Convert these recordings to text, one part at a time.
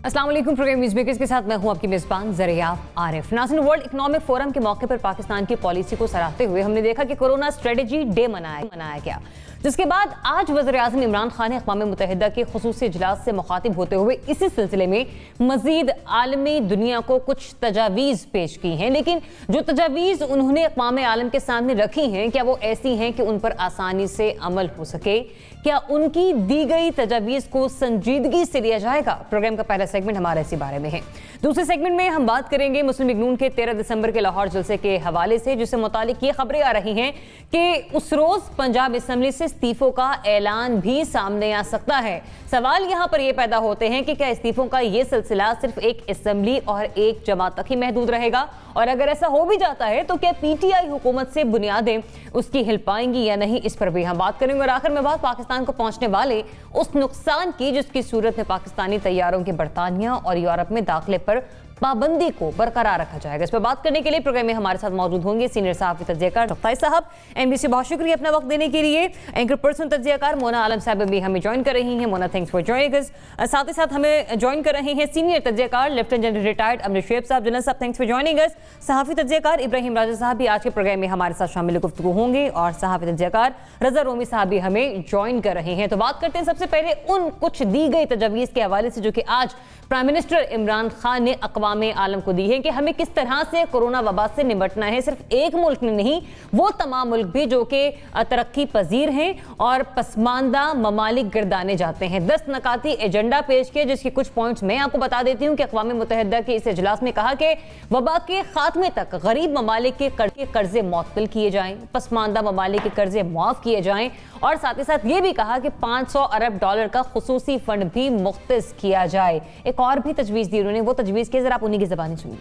अस्सलाम वालेकुम। Programme news makers के साथ मैं हूं आपकी मेज़बान ज़रिया आरिफ। नाज़रीन, वर्ल्ड इकोनॉमिक फोरम के मौके पर पाकिस्तान की पॉलिसी को सराहते हुए हमने देखा कि कोरोना स्ट्रेटजी डे मनाया गया, जिसके बाद आज वज़ीर-ए-आज़म इमरान खान ने अक़वाम मुत्तहिदा के ख़ुसूसी इजलास से मुखातिब होते हुए इसी सिलसिले में मज़ीद आलमी दुनिया को कुछ तजावीज़ पेश की हैं। लेकिन जो तजावीज़ उन्होंने अक़वाम आलम के सामने रखी हैं, क्या वो ऐसी हैं कि उन पर आसानी से अमल हो सके? क्या उनकी दी गई तजावीज़ को संजीदगी से लिया जाएगा? प्रोग्राम का पहला सेगमेंट हमारे इसी बारे में है। दूसरे सेगमेंट में हम बात करेंगे मुस्लिम लीग नून के 13 दिसंबर के लाहौर जलसे के हवाले से, जिससे मुतालिक ये खबरें आ रही हैं कि उस रोज़ पंजाब असम्बली से इस्तीफों का ऐलान भी सामने आ सकता है। सवाल यहाँ पर यह पैदा होते हैं कि क्या इस्तीफों का ये सिलसिला सिर्फ एक असम्बली और एक जमात तक ही महदूद रहेगा, और अगर ऐसा हो भी जाता है तो क्या PTI हुकूमत से बुनियादें उसकी हिल पाएंगी या नहीं, इस पर भी हम बात करेंगे। और आखिर में बात पाकिस्तान को पहुंचने वाले उस नुकसान की जिसकी सूरत में पाकिस्तानी तैयारों के बरतानिया और यूरोप में दाखिले पर पाबंदी को बरकरार रखा जाएगा। इस पर बात करने के लिए प्रोग्राम में हमारे साथ मौजूद होंगे सीनियर सहाफ़ी तज्ज़ियाकार तख्ताई साहब। MBC बहुत शुक्रिया अपना वक्त देने के लिए। एंकर पर्सन तज्ज़ियाकार मोना आलम साहब भी हमें ज्वाइन कर रही हैं। Mona, thanks for joining us. साथ ही साथ हमें ज्वाइन कर रहे हैं सीनियर तज्ज़ियाकार लेफ्टिनेंट जनरल रिटायर्ड अमर शेब साहब। जनरल साहब, थैंक्स फॉर जॉइनिंग अस। सहाफ़ी तज्ज़ियाकार इब्राहिम राजा साहब भी आज के प्रोग्राम में हमारे साथ शामिल गुफ्तगू होंगे, और सहाफ़ी तज्ज़ियाकार रज़ा रोमी साहब भी हमें ज्वाइन कर रहे हैं। तो बात करते हैं सबसे पहले उन कुछ दी गई तजावीज़ के हवाले से जो कि आज प्राइम मिनिस्टर इमरान खान ने अक़वाम आलम को दी है कि हमें किस तरह से कोरोना वबा से निपटना है। सिर्फ एक मुल्क में नहीं, वो तमाम मुल्क भी जो कि तरक्की पजीर हैं और पसमानदा ममालिक गिरदाने जाते हैं। 10 नकाती एजेंडा पेश किए, जिसके कुछ पॉइंट्स मैं आपको बता देती हूँ कि अक़वाम मुत्तहिदा के इस इजलास में कहा कि वबा के खात्मे तक गरीब ममालिक के कर्जे मुअत्तल किए जाएं, पसमानदा ममालिक के कर्जे मुआफ़ किए जाएं, और साथ ही साथ ये भी कहा कि $500 अरब का खुसूसी फंड भी मुख्तस किया जाए। एक और भी तजवीज़ दी उन्होंने, वो तजवीज़ के जरा आप उन्हीं की ज़बानी सुनिए।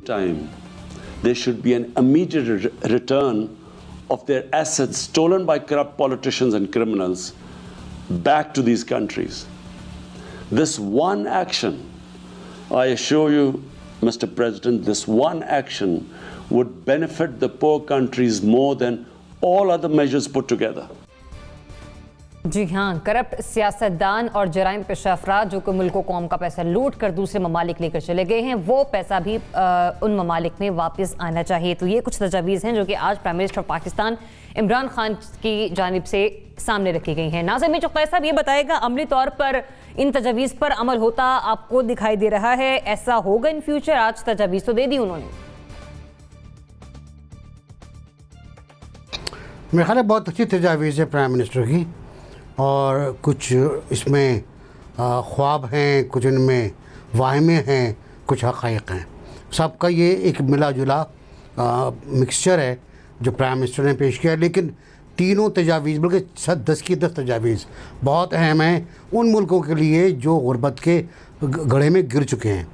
Time there should be an immediate return of their assets stolen by corrupt politicians and criminals back to these countries. This one action, I assure you, Mr. President, this one action would benefit the poor countries more than all other measures put together. जी हाँ, corrupt सियासतदान और जराइम पेशा अफराद जो कि मुल्क कौम का पैसा लूट कर दूसरे ममालिक लेकर चले गए हैं, वो पैसा भी उन ममालिक में वापस आना चाहिए। तो ये कुछ तजावीज़ हैं जो कि आज prime minister of Pakistan Imran Khan की जानिब से सामने रखी गई हैं। नाज़िम चौकताई साहब, ये बताएगा अमली तौर पर इन तजावीज़ पर अमल होता आपको दिखाई दे रहा है? ऐसा होगा इन फ्यूचर? आज तजावीज़ तो दे दी उन्होंने। मेरे ख्याल बहुत अच्छी तजावीज़ है प्राइम मिनिस्टर की, और कुछ इसमें ख्वाब हैं, कुछ इनमें वाहमे हैं, कुछ हक़ाइक़ हैं। सबका ये एक मिला जुला मिक्सचर है जो प्राइम मिनिस्टर ने पेश किया। लेकिन तीनों तजावीज़, बल्कि 10 की 10 तजावीज़ बहुत अहम हैं उन मुल्कों के लिए जो गुरबत के गड्ढे में गिर चुके हैं,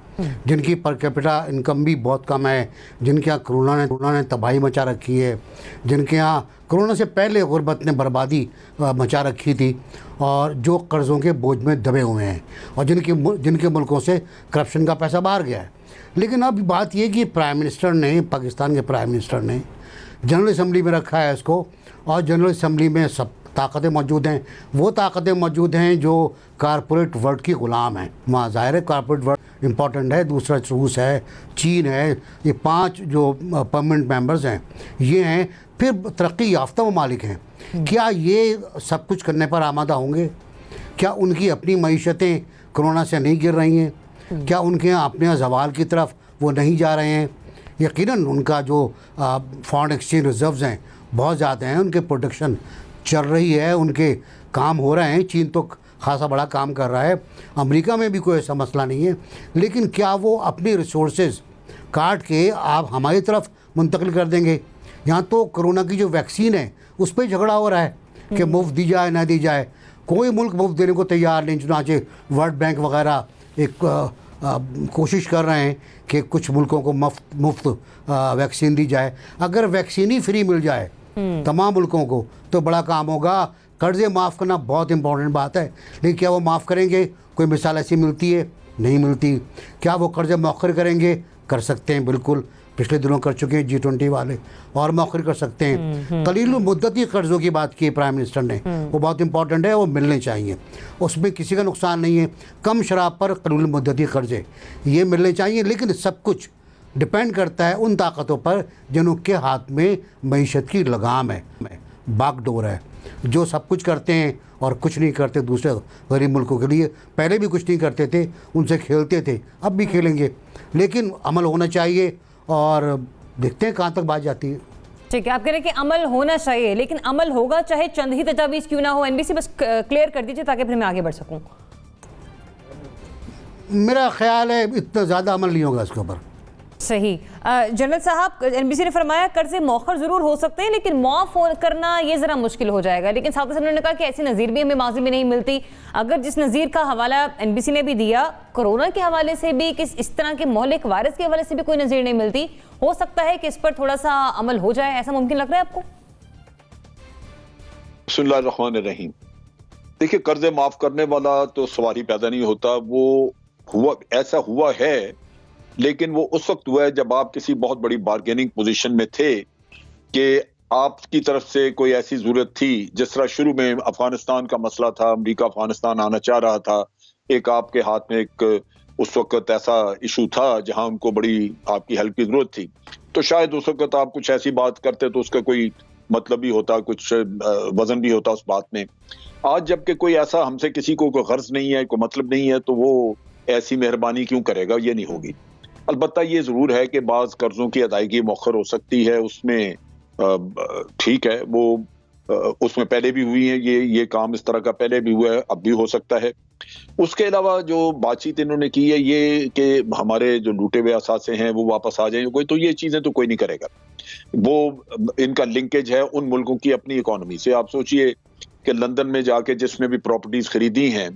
जिनकी पर कैपिटा इनकम भी बहुत कम है, जिनके यहाँ कोरोना ने तबाही मचा रखी है, जिनके यहाँ कोरोना से पहले गुरबत ने बर्बादी मचा रखी थी, और जो कर्ज़ों के बोझ में दबे हुए हैं, और जिनके मुल्कों से करप्शन का पैसा बाहर गया है। लेकिन अब बात यह कि प्राइम मिनिस्टर ने, पाकिस्तान के प्राइम मिनिस्टर ने जनरल असम्बली में रखा है इसको, और जनरल असम्बली में सब ताकतें मौजूद हैं। वो ताकतें मौजूद हैं जो कारपोरेट वर्ल्ड की ग़ुलाम हैं। वहाँ ज़ाहिर है कारपोरेट वर्ल्ड इम्पॉर्टेंट है, दूसरा रूस है, चीन है, ये 5 जो परमानेंट मेंबर्स हैं ये हैं। फिर तरक्की याफ्ता ममालिक हैं। क्या ये सब कुछ करने पर आमादा होंगे? क्या उनकी अपनी मईशतें कोरोना से नहीं गिर रही हैं? क्या उनके यहाँ अपने ज़वाल की तरफ वो नहीं जा रहे हैं? यकीनन उनका जो फॉरेन एक्सचेंज रिजर्व्स हैं बहुत ज़्यादा हैं, उनके प्रोडक्शन चल रही है, उनके काम हो रहे हैं। चीन तो खासा बड़ा काम कर रहा है, अमेरिका में भी कोई ऐसा मसला नहीं है। लेकिन क्या वो अपनी रिसोर्सेज काट के आप हमारी तरफ मुंतकिल कर देंगे? यहाँ तो कोरोना की जो वैक्सीन है उस पर झगड़ा हो रहा है कि मुफ्त दी जाए ना दी जाए। कोई मुल्क मुफ्त देने को तैयार नहीं, चुनाचे वर्ल्ड बैंक वगैरह एक कोशिश कर रहे हैं कि कुछ मुल्कों को मुफ्त वैक्सीन दी जाए। अगर वैक्सीन ही फ्री मिल जाए तमाम मुल्कों को तो बड़ा काम होगा। कर्ज़े माफ़ करना बहुत इंपॉर्टेंट बात है, लेकिन क्या वो माफ़ करेंगे? कोई मिसाल ऐसी मिलती है? नहीं मिलती। क्या वो कर्ज़े मौखर करेंगे? कर सकते हैं बिल्कुल। पिछले दिनों कर चुके हैं G20 वाले, और मौखर कर सकते हैं। कलील मुद्दती कर्ज़ों की बात की प्राइम मिनिस्टर ने, वो बहुत इंपॉर्टेंट है, वो मिलने चाहिए, उसमें किसी का नुकसान नहीं है। कम शराब पर कलील मुद्दती कर्ज़े ये मिलने चाहिए, लेकिन सब कुछ डिपेंड करता है उन ताकतों पर जिनके हाथ में मईशत की लगाम है, बागडोर है, जो सब कुछ करते हैं और कुछ नहीं करते दूसरे गरीब मुल्कों के लिए। पहले भी कुछ नहीं करते थे, उनसे खेलते थे, अब भी खेलेंगे, लेकिन अमल होना चाहिए और देखते हैं कहाँ तक बात जाती है। ठीक है, आप कह रहे हैं कि अमल होना चाहिए, लेकिन अमल होगा चाहे चंद ही तजावीज़ क्यों ना हो। एनबीसी बस क्लियर कर दीजिए ताकि फिर मैं आगे बढ़ सकूँ। मेरा ख्याल है इतना ज़्यादा अमल नहीं होगा इसके ऊपर। सही। जनरल साहब, एनबीसी ने फरमाया कर्जे मौखर जरूर हो सकते हैं, लेकिन माफ करना ये जरा मुश्किल हो जाएगा। लेकिन साथ ही साथ उन्होंने कहा कि ऐसी नज़ीर भी हमें माजी में नहीं मिलती। अगर जिस नज़ीर का हवाला एनबीसी ने भी दिया, कोरोना के हवाले से भी, किस इस तरह के मोहलिक वायरस के हवाले से भी कोई नज़ीर नहीं मिलती, हो सकता है कि इस पर थोड़ा सा अमल हो जाए, ऐसा मुमकिन लग रहा है आपको? बिस्मिल्लाहिर्रहमानिर्रहीम। देखिए, कर्जे माफ करने वाला तो सवारी पैदा नहीं होता, वो हुआ, ऐसा हुआ है, लेकिन वो उस वक्त हुआ है जब आप किसी बहुत बड़ी बार्गेनिंग पोजीशन में थे कि आपकी तरफ से कोई ऐसी जरूरत थी। जिस तरह शुरू में अफगानिस्तान का मसला था, अमेरिका अफगानिस्तान आना चाह रहा था, एक आपके हाथ में एक उस वक्त ऐसा इशू था जहां उनको बड़ी आपकी हेल्प की जरूरत थी, तो शायद उस वक्त आप कुछ ऐसी बात करते तो उसका कोई मतलब भी होता, कुछ वजन भी होता उस बात में। आज जबकि कोई ऐसा हमसे किसी को कोई गर्ज नहीं है, कोई मतलब नहीं है, तो वो ऐसी मेहरबानी क्यों करेगा, ये नहीं होगी। अलबत्ता ये जरूर है कि बाज कर्जों की अदायगी मौखर हो सकती है, उसमें ठीक है, वो उसमें पहले भी हुई है, ये काम इस तरह का पहले भी हुआ है, अब भी हो सकता है। उसके अलावा जो बातचीत इन्होंने की है ये कि हमारे जो लूटे हुए असासे हैं वो वापस आ जाएंगे, कोई तो ये चीजें तो कोई नहीं करेगा। वो इनका लिंकेज है उन मुल्कों की अपनी इकोनॉमी से। आप सोचिए कि लंदन में जाके जिसने भी प्रॉपर्टीज खरीदी हैं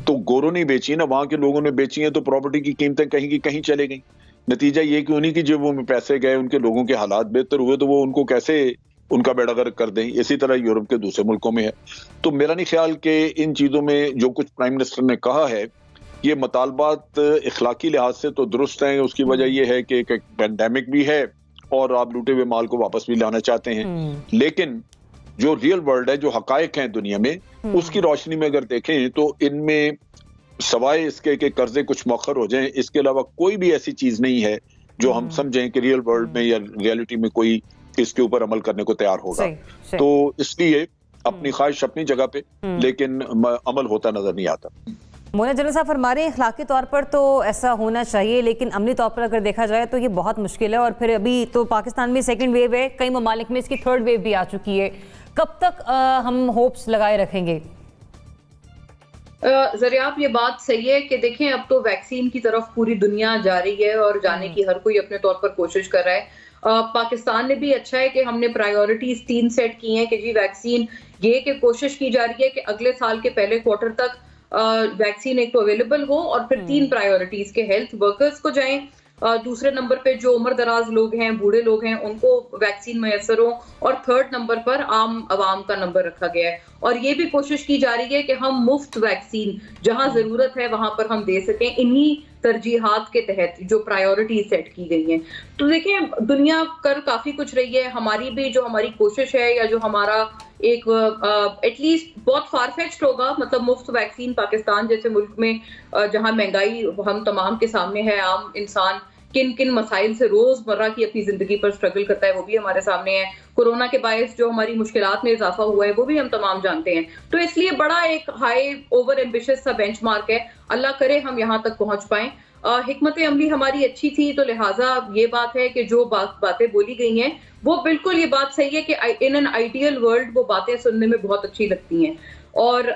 तो गोरों नहीं बेची ना, वहां के लोगों ने बेची हैं, तो प्रॉपर्टी की कीमतें कहीं की कहीं चले गई। नतीजा ये कि उन्हीं की जेबों में पैसे गए, उनके लोगों के हालात बेहतर हुए, तो वो उनको कैसे उनका बेड़ा गर्क कर दें। इसी तरह यूरोप के दूसरे मुल्कों में है। तो मेरा नहीं ख्याल कि इन चीजों में जो कुछ प्राइम मिनिस्टर ने कहा है, ये मुतालबात इखलाकी लिहाज से तो दुरुस्त हैं। उसकी वजह यह है कि एक पैंडेमिक भी है और आप लूटे हुए माल को वापस भी लाना चाहते हैं, लेकिन जो रियल वर्ल्ड है, जो हकायक हैं दुनिया में, उसकी रोशनी में अगर देखें तो इनमें सवाए इसके कि कर्जे कुछ मौखर हो जाएं, इसके अलावा कोई भी ऐसी चीज नहीं है जो हम समझें कि रियल वर्ल्ड में या रियलिटी में कोई इसके ऊपर अमल करने को तैयार होगा। तो इसलिए अपनी ख्वाहिश अपनी जगह पे, लेकिन अमल होता नजर नहीं आता। मोना जनरल साहब फरमा रहे हैं इखलाकी तौर पर तो ऐसा होना चाहिए, लेकिन अमली तौर पर अगर देखा जाए तो ये बहुत मुश्किल है। और फिर अभी तो पाकिस्तान में सेकंड वेव है, कई ममालिक में इसकी थर्ड वेव भी आ चुकी है। कब तक हम होप्स लगाए रखेंगे? ज़रियाब, ये बात सही है कि देखें अब तो वैक्सीन की तरफ पूरी दुनिया जा रही है और जाने की हर कोई अपने तौर पर कोशिश कर रहा है। पाकिस्तान ने भी अच्छा है कि हमने प्रायोरिटीज 3 सेट की हैं कि जी वैक्सीन, ये कि कोशिश की जा रही है कि अगले साल के पहले क्वार्टर तक वैक्सीन एक तो अवेलेबल हो, और फिर 3 प्रायोरिटीज के हेल्थ वर्कर्स को जाएं, दूसरे नंबर पे जो उम्र दराज लोग हैं, बूढ़े लोग हैं, उनको वैक्सीन मैसर हो, और थर्ड नंबर पर आम आवाम का नंबर रखा गया है। और ये भी कोशिश की जा रही है कि हम मुफ्त वैक्सीन जहां जरूरत है वहां पर हम दे सकें, इन्हीं तरजीहात के तहत जो प्रायोरिटी सेट की गई हैं। तो देखें, दुनिया कर काफी कुछ रही है, हमारी भी जो हमारी कोशिश है या जो हमारा एक एटलीस्ट बहुत फारफेच्ड होगा, मतलब मुफ्त वैक्सीन पाकिस्तान जैसे मुल्क में जहां महंगाई हम तमाम के सामने है, आम इंसान किन किन मसाइल से रोजमर्रा की अपनी जिंदगी पर स्ट्रगल करता है वो भी हमारे सामने है। कोरोना के बायस जो हमारी मुश्किलात में इजाफा हुआ है वो भी हम तमाम जानते हैं। तो इसलिए बड़ा एक हाई ओवर एम्बिशियस सा बेंचमार्क है, अल्लाह करे हम यहाँ तक पहुंच पाएं। हिकमत अमली हमारी अच्छी थी, तो लिहाजा ये बात है कि जो बातें बोली गई हैं वो बिल्कुल ये बात सही है कि इन एन आइडियल वर्ल्ड वो बातें सुनने में बहुत अच्छी लगती हैं। और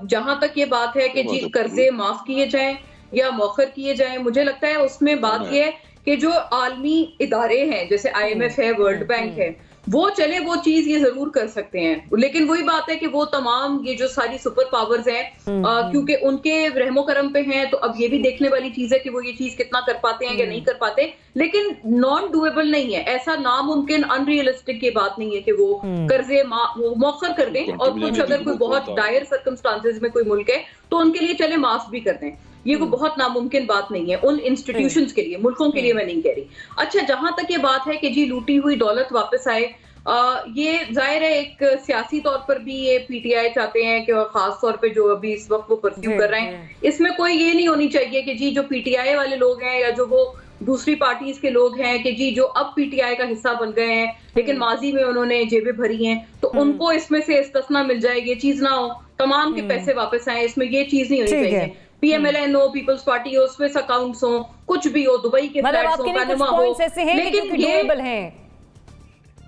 जहां तक ये बात है कि जी कर्जे माफ किए जाएं या मौखर किए जाएं, मुझे लगता है उसमें बात यह है कि जो आलमी इदारे हैं जैसे IMF है, वर्ल्ड बैंक है, वो चले वो चीज ये जरूर कर सकते हैं। लेकिन वही बात है कि वो तमाम ये जो सारी सुपर पावर्स हैं क्योंकि उनके रहमो करम पे हैं, तो अब ये भी देखने वाली चीज है कि वो ये चीज कितना कर पाते हैं या नहीं कर पाते। लेकिन नॉन डूएबल नहीं है, ऐसा नामुमकिन अनरियलिस्टिक की बात नहीं है कि वो कर्जे मौखर कर दें, और कुछ अगर कोई बहुत डायर सर्कमस्टांसेस में कोई मुल्क है तो उनके लिए चले माफ भी कर दें। ये कोई बहुत नामुमकिन बात नहीं है उन इंस्टीट्यूशंस के लिए, मुल्कों के लिए मैं नहीं कह रही। अच्छा, जहां तक ये बात है कि जी लूटी हुई दौलत वापस आए, ये जाहिर है एक सियासी तौर पर भी ये पीटीआई चाहते हैं कि, और खास तौर पे जो अभी इस वक्त वो परस्यू कर रहे हैं, इसमें कोई ये नहीं होनी चाहिए कि जी जो पीटीआई वाले लोग हैं या जो वो दूसरी पार्टीज के लोग हैं कि जी जो अब पीटीआई का हिस्सा बन गए हैं लेकिन माजी में उन्होंने जेबें भरी हैं, तो उनको इसमें से इस्तिस्ना मिल जाए, ये चीज ना हो, तमाम के पैसे वापस आए, इसमें ये चीज नहीं होनी चाहिए। पीएमएलएन हो, पीपल्स पार्टी हो, स्विस अकाउंट्स हो, कुछ भी हो, दुबई के फ्लैट्स हो, पैनामा हो, लेकिन ये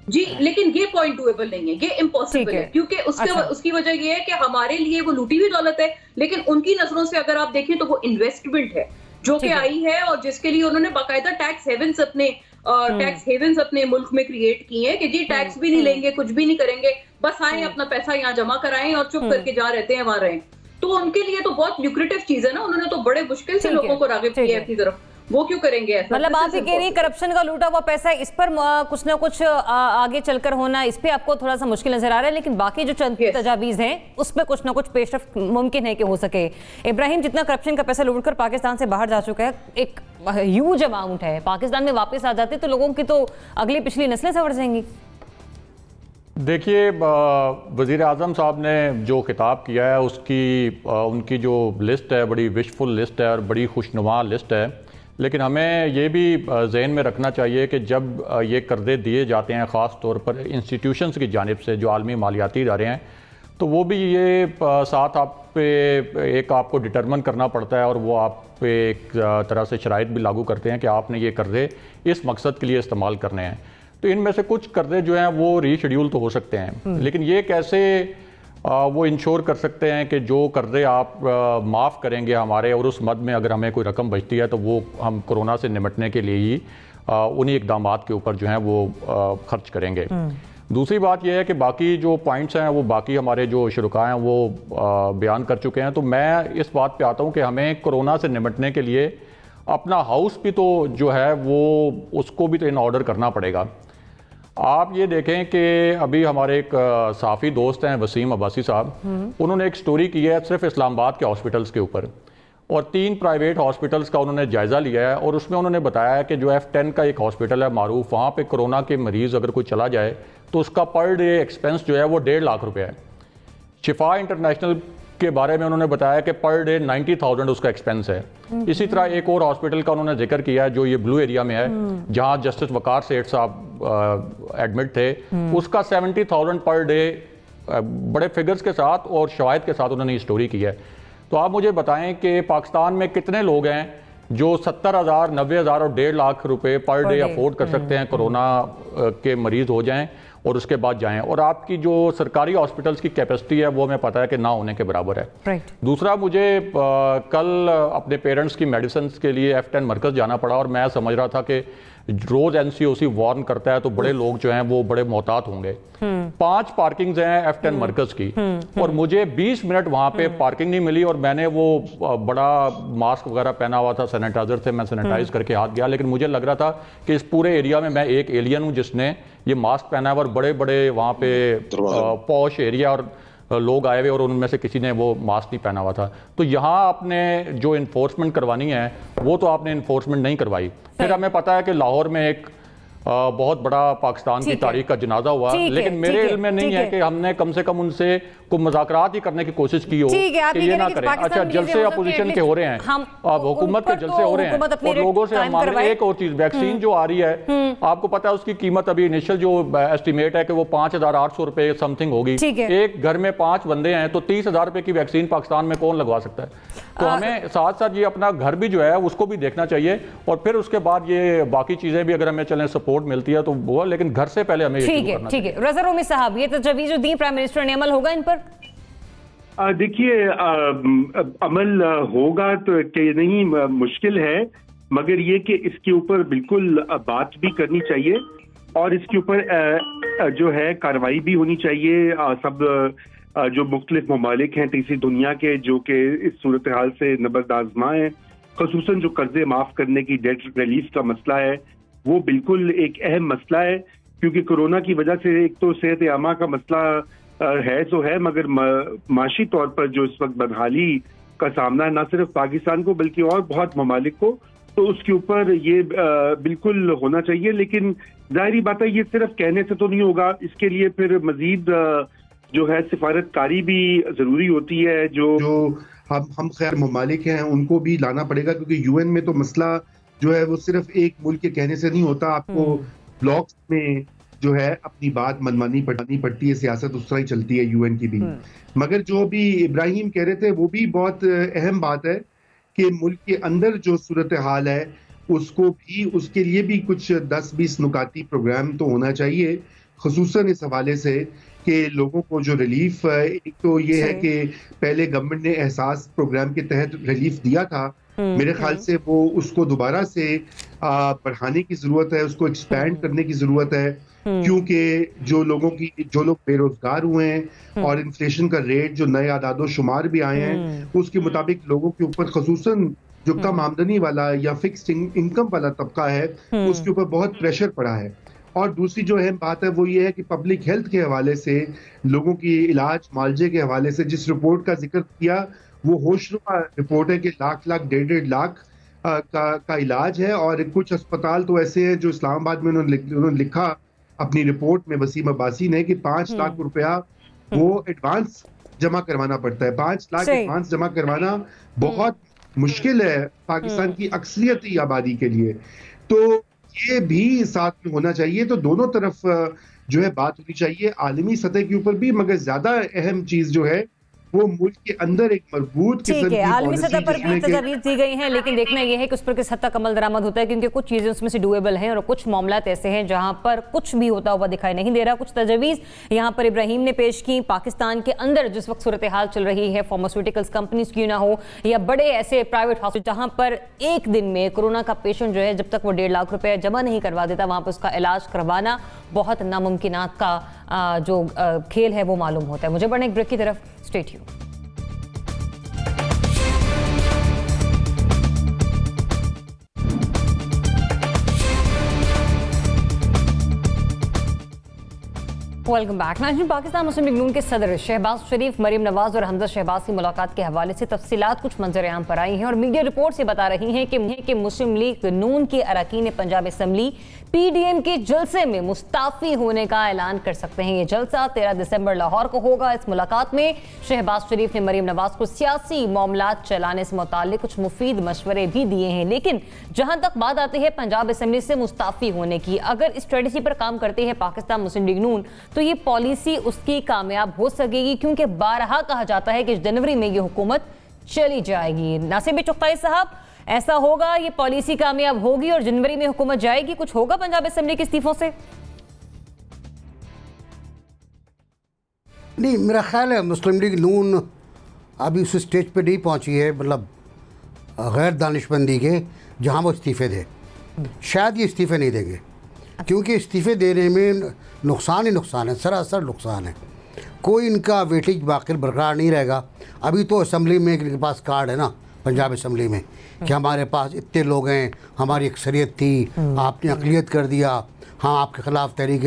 जी, लेकिन ये पॉइंट डुएबल नहीं है, ये इम्पॉसिबल है, क्योंकि उसकी वजह ये है कि हमारे लिए वो लूटी हुई दौलत है, लेकिन उनकी नजरों से अगर आप देखें तो वो इन्वेस्टमेंट है जो कि आई है और जिसके लिए उन्होंने बाकायदा टैक्स हेवंस अपने मुल्क में क्रिएट किए हैं कि जी टैक्स भी नहीं लेंगे, कुछ भी नहीं करेंगे, बस आए अपना पैसा यहाँ जमा कराएं और चुप करके जहाँ रहते हैं वहां रहें। तो उनके लिए तो बहुत ल्यूक्रेटिव चीज है ना, उन्होंने तो बड़े मुश्किल से लोगों को राग़िब किया अपनी तरफ, वो क्यों करेंगे ऐसा? मतलब आप ये कह रही करप्शन का लूटा हुआ पैसा, इस पर कुछ ना कुछ आगे चलकर होना, इस पे आपको थोड़ा सा मुश्किल नजर आ रहा है, लेकिन बाकी जो चंद तजावीज हैं उस पर कुछ ना कुछ पेशरफ्त मुमकिन है कि हो सके। इब्राहिम, जितना करप्शन का पैसा लूटकर पाकिस्तान से बाहर जा चुका है, एक ह्यूज अमाउंट है, पाकिस्तान में वापस आ जाते तो लोगों की तो अगली पिछली नस्लें संवर जाएंगी। देखिए, वज़ीर आज़म साहब ने जो खिताब किया है उनकी जो लिस्ट है बड़ी विशफुल लिस्ट है और बड़ी खुशनुमा लिस्ट है, लेकिन हमें ये भी जहन में रखना चाहिए कि जब ये कर्ज़े दिए जाते हैं ख़ास तौर पर इंस्टीट्यूशंस की जानिब से जो आलमी मालियाती इदारे हैं, तो वो भी ये साथ आप पे एक आपको डिटरमिन करना पड़ता है और वो आप पे एक तरह से शराइत भी लागू करते हैं कि आपने ये कर्ज़े इस मकसद के लिए इस्तेमाल करने हैं। तो इनमें से कुछ कर्ज़े जो हैं वो रीशेड्यूल तो हो सकते हैं, लेकिन ये कैसे वो इंश्योर कर सकते हैं कि जो कर्ज़े आप माफ़ करेंगे हमारे और उस मद में अगर हमें कोई रकम बचती है तो वो हम कोरोना से निपटने के लिए ही उन्हीं इक़दामात के ऊपर जो हैं वो खर्च करेंगे। दूसरी बात यह है कि बाकी जो पॉइंट्स हैं वो बाकी हमारे जो शुरुका हैं वो बयान कर चुके हैं। तो मैं इस बात पे आता हूँ कि हमें कोरोना से निपटने के लिए अपना हाउस भी तो जो है वो उसको भी तो इन ऑर्डर करना पड़ेगा। आप ये देखें कि अभी हमारे एक साफ़ी दोस्त हैं वसीम अब्बासी साहब, उन्होंने एक स्टोरी की है सिर्फ इस्लामाबाद के हॉस्पिटल्स के ऊपर, और 3 प्राइवेट हॉस्पिटल्स का उन्होंने जायज़ा लिया है और उसमें उन्होंने बताया है कि जो F10 का एक हॉस्पिटल है मारूफ, वहाँ पे कोरोना के मरीज़ अगर कोई चला जाए तो उसका पर डे एक्सपेंस जो है वो 1.5 लाख रुपये है। शिफा इंटरनेशनल के बारे में उन्होंने बताया कि पर डे 90,000 उसका एक्सपेंस है। इसी तरह एक और हॉस्पिटल का उन्होंने जिक्र किया है जो ये ब्लू एरिया में है, जहां जस्टिस वकार सेठ साहब एडमिट थे, उसका 70,000 पर डे, बड़े फिगर्स के साथ और शवाहिद के साथ उन्होंने ये स्टोरी की है। तो आप मुझे बताएं कि पाकिस्तान में कितने लोग हैं जो 70,000, 90,000 और 1.5 लाख रुपए पर डे अफोर्ड कर सकते हैं कोरोना के मरीज हो जाएं और उसके बाद जाएं, और आपकी जो सरकारी हॉस्पिटल्स की कैपेसिटी है वो हमें पता है कि ना होने के बराबर है। दूसरा, मुझे कल अपने पेरेंट्स की मेडिसिन के लिए F10 मरकज़ जाना पड़ा और मैं समझ रहा था कि रोज NCOC वार्न करता है तो बड़े लोग जो हैं वो बड़े मोहतात होंगे। 5 पार्किंग्स हैं F10 मरकज़ की और मुझे 20 मिनट वहाँ पे पार्किंग नहीं मिली और मैंने वो बड़ा मास्क वगैरह पहना हुआ था, सैनिटाइजर से मैं सैनिटाइज करके हाथ गया, लेकिन मुझे लग रहा था कि इस पूरे एरिया में मैं एक एलियन हूँ जिसने ये मास्क पहना है और बड़े बड़े वहाँ पे पॉश एरिया और लोग आए हुए और उनमें से किसी ने वो मास्क नहीं पहना हुआ था। तो यहाँ आपने जो इन्फोर्समेंट करवानी है वो तो आपने इन्फोर्समेंट नहीं करवाई। फिर हमें पता है कि लाहौर में एक बहुत बड़ा पाकिस्तान की तारीख का जनाजा हुआ, लेकिन मेरे इल्म में नहीं है कि हमने कम से कम उनसे कोई मुज़ाकरात ही करने की कोशिश की हो कि ये ना करें। अच्छा, जलसे अपोजिशन के हो रहे हैं, हुकूमत के जलसे हो रहे हैं और लोगों से हम एक और चीज, वैक्सीन जो आ रही है आपको पता है उसकी कीमत अभी इनिशियल जो एस्टिमेट है कि वो 5,800 रुपए समथिंग होगी। एक घर में 5 बंदे हैं तो 30,000 रुपए की वैक्सीन पाकिस्तान में कौन लगवा सकता है? तो हमें साथ साथ ये अपना घर भी जो है उसको भी देखना चाहिए और फिर उसके बाद ये बाकी चीजें भी अगर हमें चलें सपोर्ट मिलती है तो वो, लेकिन घर से पहले हमें ठीक है। ठीक है, रज़ा रोमी साहब, ये तजवीज़ जो दी प्राइम मिनिस्टर ने, अमल होगा इन पर? देखिए, अमल होगा तो नहीं, मुश्किल है, मगर ये कि इसके ऊपर बिल्कुल बात भी करनी चाहिए और इसके ऊपर जो है कार्रवाई भी होनी चाहिए। सब जो मुख्तलिफ ममालिक हैं तीसरी दुनिया के जो कि इस सूरत हाल से नबरदाज़मा हैं, ख़ुसूसन जो कर्जे माफ़ करने की डेट रिलीफ का मसला है वो बिल्कुल एक अहम मसला है, क्योंकि कोरोना की वजह से एक तो सेहत आमा का मसला है तो है, मगर माशी तौर पर जो इस वक्त बदहाली का सामना, ना सिर्फ पाकिस्तान को बल्कि और बहुत ममालिक को, तो उसके ऊपर ये बिल्कुल होना चाहिए। लेकिन जाहिर बात है ये सिर्फ कहने से तो नहीं होगा, इसके लिए फिर मजीद जो है सिफारतकारी भी जरूरी होती है। जो हम खैर ममालिक हैं उनको भी लाना पड़ेगा, क्योंकि यूएन में तो मसला जो है वो सिर्फ एक मुल्क के कहने से नहीं होता, आपको ब्लॉक्स में जो है अपनी बात मनमानी पड़ती है, सियासत उस तरह ही चलती है यूएन की भी। मगर जो भी इब्राहिम कह रहे थे वो भी बहुत अहम बात है कि मुल्क के अंदर जो सूरत हाल है उसको भी, उसके लिए भी कुछ 10-20 नुकाती प्रोग्राम तो होना चाहिए, खुसूसन इस हवाले से कि लोगों को जो रिलीफ, एक तो ये है कि पहले गवर्नमेंट ने एहसास प्रोग्राम के तहत रिलीफ दिया था, मेरे ख्याल से वो उसको दोबारा से बढ़ाने की जरूरत है, उसको एक्सपैंड करने की जरूरत है, क्योंकि जो लोग बेरोजगार हुए हैं और इन्फ्लेशन का रेट जो नए आदादो शुमार भी आए हैं उसके मुताबिक लोगों के ऊपर, खसूसन जो कम आमदनी वाला या फिक्स्ड इनकम वाला तबका है उसके ऊपर बहुत प्रेशर पड़ा है। और दूसरी जो अहम बात है वो ये है कि पब्लिक हेल्थ के हवाले से, लोगों की इलाज मालजे के हवाले से जिस रिपोर्ट का जिक्र किया वो होशरुबा रिपोर्ट है कि लाख 1.5 लाख का इलाज है। और कुछ अस्पताल तो ऐसे हैं जो इस्लामाबाद में उन्होंने लिखा अपनी रिपोर्ट में, वसीम अब्बासी ने, कि 5 लाख रुपया वो एडवांस जमा करवाना पड़ता है। 5 लाख एडवांस जमा करवाना बहुत मुश्किल है पाकिस्तान की अक्सरियती आबादी के लिए, तो ये भी साथ में होना चाहिए। तो दोनों तरफ जो है बात होनी चाहिए, आलमी सतह के ऊपर भी, मगर ज्यादा अहम चीज जो है वो मुल्क के अंदर एक मजबूत किस्म की आलमी सतह पर भी तजवीज़ दी गई हैं, लेकिन देखना यह है कि उस पर किस हद तक अमल दरामद होता है, क्योंकि कुछ चीज़ें उसमें से डूएबल हैं और कुछ मामला ऐसे हैं जहां पर कुछ भी होता हुआ दिखाई नहीं दे रहा। कुछ तजवीज़ यहाँ पर इब्राहिम ने पेश की। पाकिस्तान के अंदर जिस वक्त सूरत हाल चल रही है, फार्मास्यूटिकल्स कंपनीज क्यों ना हो या बड़े ऐसे प्राइवेट हॉस्पिटल जहाँ पर एक दिन में कोरोना का पेशेंट जो है जब तक वो 1.5 लाख रुपये जमा नहीं करवा देता वहाँ पर उसका इलाज करवाना बहुत नामुमकिनात का जो खेल है वो मालूम होता है। मुझे बढ़ने एक ब्रेक की तरफ, stay tuned. Welcome back. National Pakistan Muslim League Noon के सदर शहबाज शरीफ, मरीम नवाज और हमजा शहबाज की मुलाकात के हवाले से तफसीलात कुछ मंजर आम पर आई हैं और मीडिया रिपोर्ट से बता रही हैं कि मुस्लिम लीग नून के अरकान पंजाब असम्बली पीडीएम के जलसे में मुस्ताफी होने का ऐलान कर सकते हैं। ये जलसा 13 दिसंबर लाहौर को होगा। इस मुलाकात में शहबाज शरीफ ने मरीम नवाज को सियासी मामलात चलाने से मुताल्लिक कुछ मुफीद मशवरे भी दिए हैं। लेकिन जहां तक बात आती है पंजाब असम्बली से मुस्ताफी होने की, अगर इस स्ट्रेटेजी पर काम करती है पाकिस्तान मुस्लिम लीग नून तो ये पॉलिसी उसकी कामयाब हो सकेगी, क्योंकि बारहा कहा जाता है कि जनवरी में ये हुकूमत चली जाएगी। नासिर चुगताई साहब, ऐसा होगा, ये पॉलिसी कामयाब होगी और जनवरी में हुकूमत जाएगी, कुछ होगा पंजाब असेंबली के इस्तीफों से? नहीं, मेरा ख्याल है मुस्लिम लीग नून अभी उस स्टेज पे नहीं पहुंची है, मतलब गैर दानिशमंदी के, जहां वो इस्तीफे दे। शायद ये इस्तीफे नहीं देंगे, क्योंकि इस्तीफे देने में नुकसान ही नुकसान है, सरासर नुकसान है। कोई इनका वेटेज बाकी बरकरार नहीं रहेगा। अभी तो असम्बली में इनके पास कार्ड है ना, पंजाब असम्बली में, कि हमारे पास इतने लोग हैं, हमारी अक्सरियत थी, आपने अक़लियत कर दिया, हाँ आपके ख़िलाफ़ तहरीक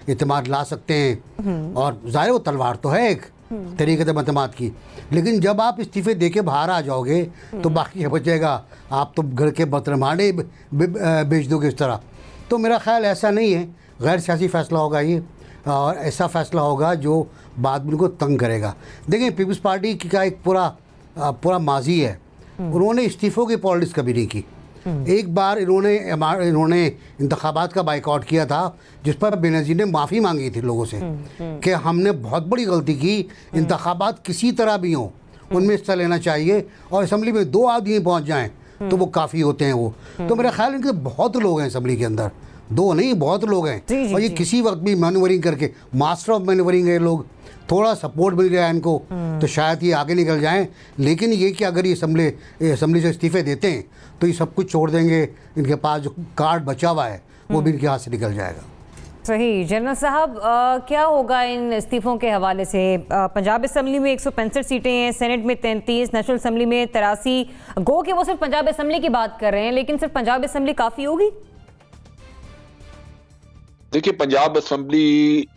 एतमाद ला सकते हैं। और ज़ाहिर वो तलवार तो है एक तहरीक एतमाद की, लेकिन जब आप इस्तीफ़े दे के बाहर आ जाओगे तो बाकी बचेगा, आप तो घर के बर्तनमाने बेच दोगे इस तरह। तो मेरा ख्याल ऐसा नहीं है, गैर सियासी फ़ैसला होगा ये, और ऐसा फ़ैसला होगा जो बाद में उनको तंग करेगा। देखें, पीपल्स पार्टी का एक पूरा माजी है, उन्होंने इस्तीफ़ों की पॉलिटिक्स कभी नहीं की। एक बार इन्होंने इंतखाबात का बाइकआउट किया था, जिस पर बेनज़ीर ने माफ़ी मांगी थी लोगों से कि हमने बहुत बड़ी गलती की, इंतखाबात किसी तरह भी हों उनमें हिस्सा लेना चाहिए, और असम्बली में 2 आदमी पहुँच जाएँ तो वो काफ़ी होते हैं वो। तो मेरा ख्याल है कि बहुत लोग हैं असम्बली के अंदर, 2 नहीं बहुत लोग हैं, और ये किसी वक्त भी मैन्यूवरिंग करके, मास्टर ऑफ मैन्यूवरिंग है लोग, थोड़ा सपोर्ट मिल गया इनको तो शायद ये आगे निकल जाएं। लेकिन ये कि अगर ये असम्बली से इस्तीफे देते हैं तो ये सब कुछ छोड़ देंगे, इनके पास जो कार्ड बचा हुआ है वो भी इनके हाथ से निकल जाएगा। सही। जनरल साहब, क्या होगा इन इस्तीफों के हवाले से? पंजाब असम्बली में 165 सीटें हैं, सेनेट में 33, नेशनल असम्बली में 83। गो कि वो सिर्फ पंजाब असम्बली की बात कर रहे हैं, लेकिन सिर्फ पंजाब असम्बली काफ़ी होगी? देखिए, पंजाब असम्बली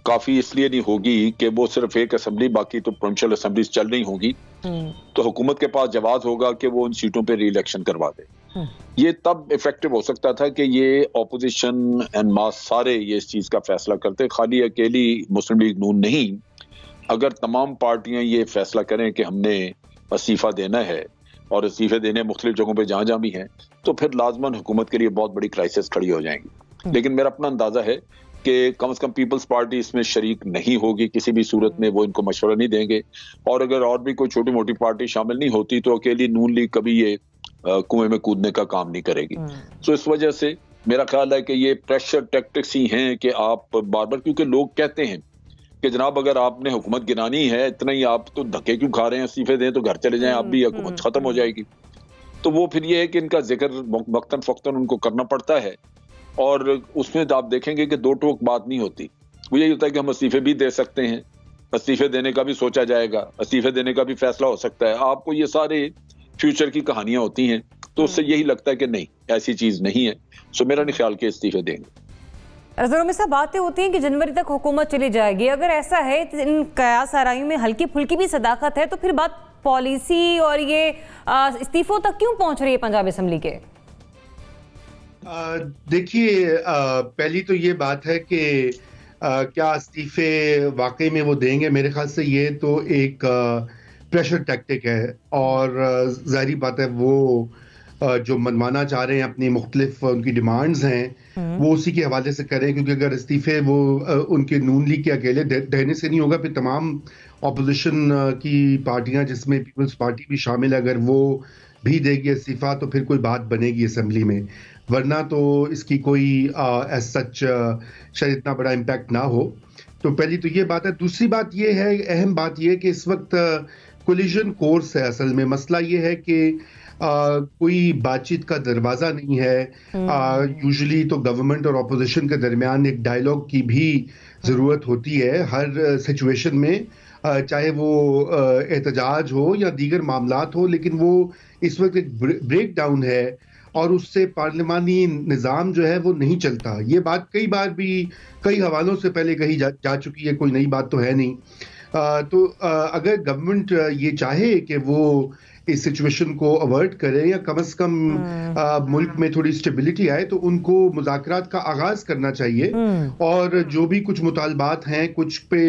काफी इसलिए नहीं होगी कि वो सिर्फ एक असेंबली, बाकी तो प्रोविंशियल असेंबलीज चल रही होंगी, तो हुकूमत के पास जवाब होगा कि वो उन सीटों पे री इलेक्शन करवा दे। ये तब इफेक्टिव हो सकता था कि ये ऑपोजिशन एंड मास सारे ये इस चीज का फैसला करते, खाली अकेली मुस्लिम लीग नून नहीं। अगर तमाम पार्टियां ये फैसला करें कि हमने इस्तीफा देना है और इस्तीफे देने मुख्तलिफ जगहों पे जहां जहां भी हैं, तो फिर लाजमन हुकूमत के लिए बहुत बड़ी क्राइसिस खड़ी हो जाएंगी। लेकिन मेरा अपना अंदाजा है कि कम से कम पीपल्स पार्टी इसमें शरीक नहीं होगी किसी भी सूरत में, वो इनको मशवरा नहीं देंगे। और अगर और भी कोई छोटी मोटी पार्टी शामिल नहीं होती तो अकेली नून लीग कभी ये कुएं में कूदने का काम नहीं करेगी। तो इस वजह से मेरा ख्याल है कि ये प्रेशर टैक्टिक्स ही हैं कि आप बार बार, क्योंकि लोग कहते हैं कि जनाब अगर आपने हुकूमत गिरानी है, इतना ही आप तो धक्के क्यों खा रहे हैं, इस्तीफे दें तो घर चले जाएं, आप भी हुकूमत खत्म हो जाएगी। तो वो फिर ये है कि इनका जिक्र वक्तन फक्तन उनको करना पड़ता है, और उसमें आप देखेंगे कि दो टोक बात नहीं होती। वो यही होता है कि हम इस्तीफे भी दे सकते हैं, इस्तीफे देने का भी सोचा जाएगा, इस्तीफे देने का भी फैसला हो सकता है। आपको ये सारे फ्यूचर की कहानियां होती हैं, तो उससे यही लगता है कि नहीं, ऐसी चीज नहीं है। सो मेरा नहीं ख्याल कि इस्तीफे देंगे। जरूर में सब बातें होती हैं कि जनवरी तक हुकूमत चली जाएगी। अगर ऐसा है, इन कयास आराइयों में हल्की फुल्की भी सदाकत है, तो फिर बात पॉलिसी और ये इस्तीफों तक क्यों पहुंच रही है पंजाब असेंबली के? देखिए, पहली तो ये बात है कि क्या इस्तीफे वाकई में वो देंगे। मेरे ख्याल से ये तो एक प्रेशर टैक्टिक है, और जाहिर बात है वो जो मनवाना चाह रहे हैं, अपनी मुख्तलिफ उनकी डिमांड्स हैं, वो उसी के हवाले से करें। क्योंकि अगर इस्तीफे वो उनके नून लीग के अकेले देने से नहीं होगा, फिर तमाम अपोजिशन की पार्टियां जिसमें पीपल्स पार्टी भी शामिल है, अगर वो भी देगी इस्तीफा तो फिर कोई बात बनेगी असेंबली में, वरना तो इसकी कोई एज सच शायद इतना बड़ा इम्पैक्ट ना हो। तो पहली तो ये बात है। दूसरी बात ये है, अहम बात ये है कि इस वक्त कोलिजन कोर्स है। असल में मसला ये है कि कोई बातचीत का दरवाजा नहीं है। यूजुअली तो गवर्नमेंट और अपोजिशन के दरमियान एक डायलॉग की भी जरूरत होती है हर सिचुएशन में, चाहे वो एहतजाज हो या दीगर मामलात हो। लेकिन वो इस वक्त एक ब्रेक डाउन है, और उससे पार्लिमानी निज़ाम जो है वो नहीं चलता। ये बात कई बार भी कई हवालों से पहले कही जा चुकी है, कोई नई बात तो है नहीं। तो अगर गवर्नमेंट ये चाहे कि वो इस सिचुएशन को अवॉइड करें, या कम से कम मुल्क में थोड़ी स्टेबिलिटी आए, तो उनको मुज़ाकरात का आगाज करना चाहिए। और जो भी कुछ मुतालबात हैं, कुछ पे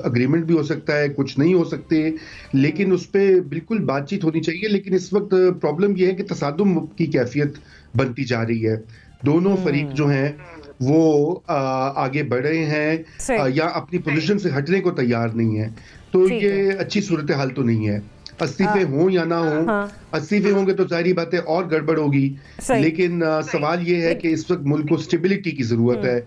अग्रीमेंट भी हो सकता है, कुछ नहीं हो सकते, लेकिन उस पर बिल्कुल बातचीत होनी चाहिए। लेकिन इस वक्त प्रॉब्लम यह है कि तसादुम की कैफियत बनती जा रही है। दोनों फरीक जो हैं वो आगे बढ़ रहे हैं या अपनी पोजीशन से हटने को तैयार नहीं है। तो ये अच्छी सूरत हाल तो नहीं है। इस्तीफे हों या ना हो, इस्तीफे होंगे तो जाहिर बात है और गड़बड़ होगी। लेकिन सवाल ये है कि इस वक्त मुल्क को स्टेबिलिटी की जरूरत है,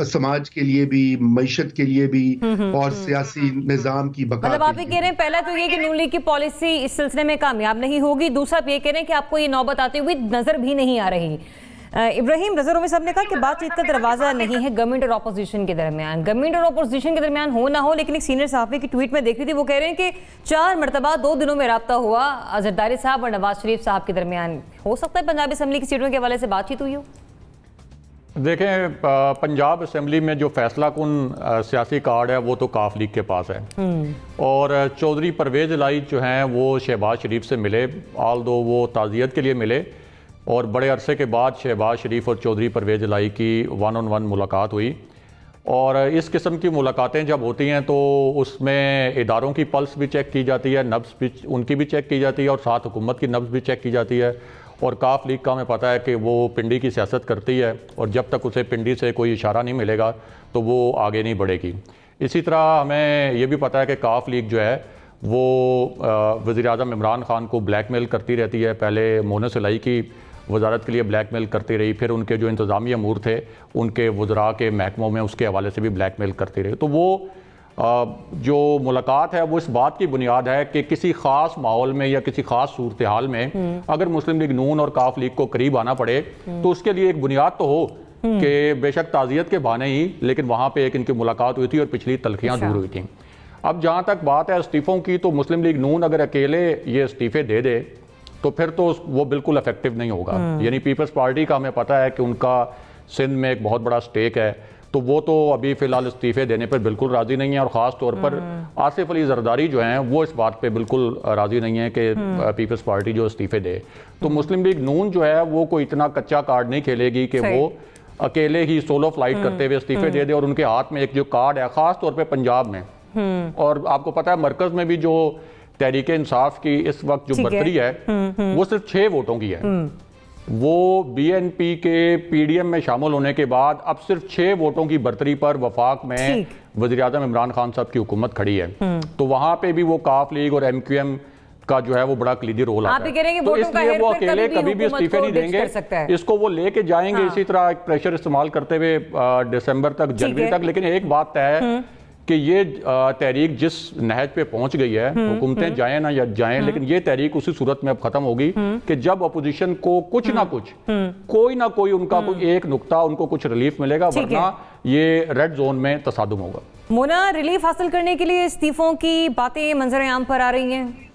समाज के लिए भी, मईशत के लिए भी, और सियासी निजाम की बका। मतलब आप ये कह रहे हैं, पहला तो ये कि नून लीग की पॉलिसी इस सिलसिले में कामयाब नहीं होगी, दूसरा ये कह रहे हैं कि आपको ये नौबत आती हुई नजर भी नहीं आ रही। इब्राहिम, नजरों में सबने कहा कि बातचीत का दरवाजा नहीं है गवर्नमेंट और अपोजिशन के दरमियान। गवर्नमेंट और अपोजिशन के दरमियान हो ना हो, लेकिन एक सीनियर सहाफ़ी की ट्वीट में देख रही थी, वो कह रहे हैं कि 4 मरतबा 2 दिनों में रब्ता हुआ जरदारी साहब और नवाज शरीफ साहब के दरमियान। हो सकता है पंजाब असेंबली की सीटों के हवाले से बातचीत हुई हो? देखें, पंजाब असेंबली में जो फैसला कुन सियासी कार्ड है वो तो काफ लीग के पास है, और चौधरी परवेज इलाई जो हैं वो शहबाज शरीफ से मिले, ऑल दो वो ताज़ियत के लिए मिले, और बड़े अरसे के बाद शहबाज शरीफ और चौधरी परवेज इलाई की 1-on-1 मुलाकात हुई। और इस किस्म की मुलाकातें जब होती हैं तो उसमें इदारों की पल्स भी चेक की जाती है, नब्ज़ भी उनकी भी चेक की जाती है, और साथ हुकूमत की नब्ज़ भी चेक की जाती है। और काफ लीग का हमें पता है कि वो पिंडी की सियासत करती है, और जब तक उसे पिंडी से कोई इशारा नहीं मिलेगा तो वो आगे नहीं बढ़ेगी। इसी तरह हमें ये भी पता है कि काफ लीग जो है वो वज़ीर-ए-आज़म इमरान खान को ब्लैकमेल करती रहती है। पहले मोहन सलाई की वजारत के लिए ब्लैकमेल करती रही, फिर उनके जो इंतज़ामी अमूर थे उनके वज़रा के महकमों में उसके हवाले से भी ब्लैकमेल करती रही। तो वो जो मुलाकात है वो इस बात की बुनियाद है कि किसी ख़ास माहौल में या किसी ख़ास सूरत हाल में अगर मुस्लिम लीग नून और काफ लीग को करीब आना पड़े तो उसके लिए एक बुनियाद तो हो कि बेशक ताज़ियत के बहाने ही, लेकिन वहाँ पर एक इनकी मुलाकात हुई थी और पिछली तलखियाँ दूर हुई थी। अब जहाँ तक बात है इस्तीफ़ों की, तो मुस्लिम लीग नून अगर अकेले ये इस्तीफ़े दे दे तो फिर तो वो बिल्कुल इफेक्टिव नहीं होगा। यानी पीपल्स पार्टी का हमें पता है कि उनका सिंध में एक बहुत बड़ा स्टेक है, तो वो तो अभी फ़िलहाल इस्तीफ़े देने पर बिल्कुल राज़ी नहीं है, और ख़ास तौर पर आसिफ अली जरदारी जो हैं वो इस बात पे बिल्कुल राज़ी नहीं है कि पीपल्स पार्टी जो इस्तीफ़े दे। तो मुस्लिम लीग नून जो है वो कोई इतना कच्चा कार्ड नहीं खेलेगी कि वो अकेले ही सोलो फ्लाइट करते हुए इस्तीफ़े दे दे, और उनके हाथ में एक जो कार्ड है ख़ास तौर पर पंजाब में, और आपको पता है मरकज़ में भी जो तहरीक इंसाफ की इस वक्त जो बढ़तरी है वो सिर्फ 6 वोटों की है। वो बीएनपी के पीडीएम में शामिल होने के बाद अब सिर्फ 6 वोटों की बढ़तरी पर वफाक में वज़ीर-ए-आज़म इमरान खान साहब की हुकूमत खड़ी है। तो वहां पे भी वो काफ लीग और एमक्यूएम का जो है वो बड़ा क्लीदी रोल आता है। तो इसलिए वो अकेले कभी भी इस्तीफे नहीं देंगे, इसको वो लेके जाएंगे इसी तरह एक प्रेशर इस्तेमाल करते हुए दिसंबर तक, जनवरी तक। लेकिन एक बात तय है कि ये तहरीक जिस नहज पे पहुंच गई है, हुकूमतें जाएं ना या जाएं, लेकिन ये तहरीक उसी सूरत में अब खत्म होगी कि जब अपोजिशन को कुछ ना कुछ, कोई ना कोई उनका कोई एक नुक्ता, उनको कुछ रिलीफ मिलेगा, वरना ये रेड जोन में तसादुम होगा। मोना, रिलीफ हासिल करने के लिए इस्तीफों की बातें मंजर आम पर आ रही हैं।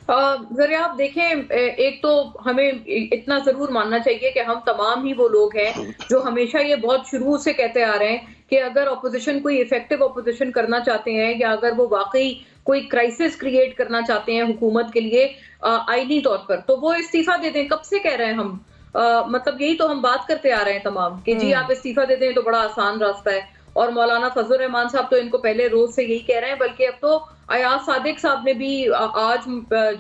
जरा आप देखें, एक तो हमें इतना जरूर मानना चाहिए कि हम तमाम ही वो लोग हैं जो हमेशा ये बहुत शुरू से कहते आ रहे हैं कि अगर ऑपोजिशन कोई इफेक्टिव ऑपोजिशन करना चाहते हैं, या अगर वो वाकई कोई क्राइसिस क्रिएट करना चाहते हैं हुकूमत के लिए आईनी तौर पर, तो वो इस्तीफा दे दें। कब से कह रहे हैं हम, मतलब यही तो हम बात करते आ रहे हैं तमाम कि जी आप इस्तीफा दे दें तो बड़ा आसान रास्ता है। और मौलाना फजल रहमान साहब तो इनको पहले रोज से यही कह रहे हैं, बल्कि अब तो अयाज सादिक साहब ने भी आज,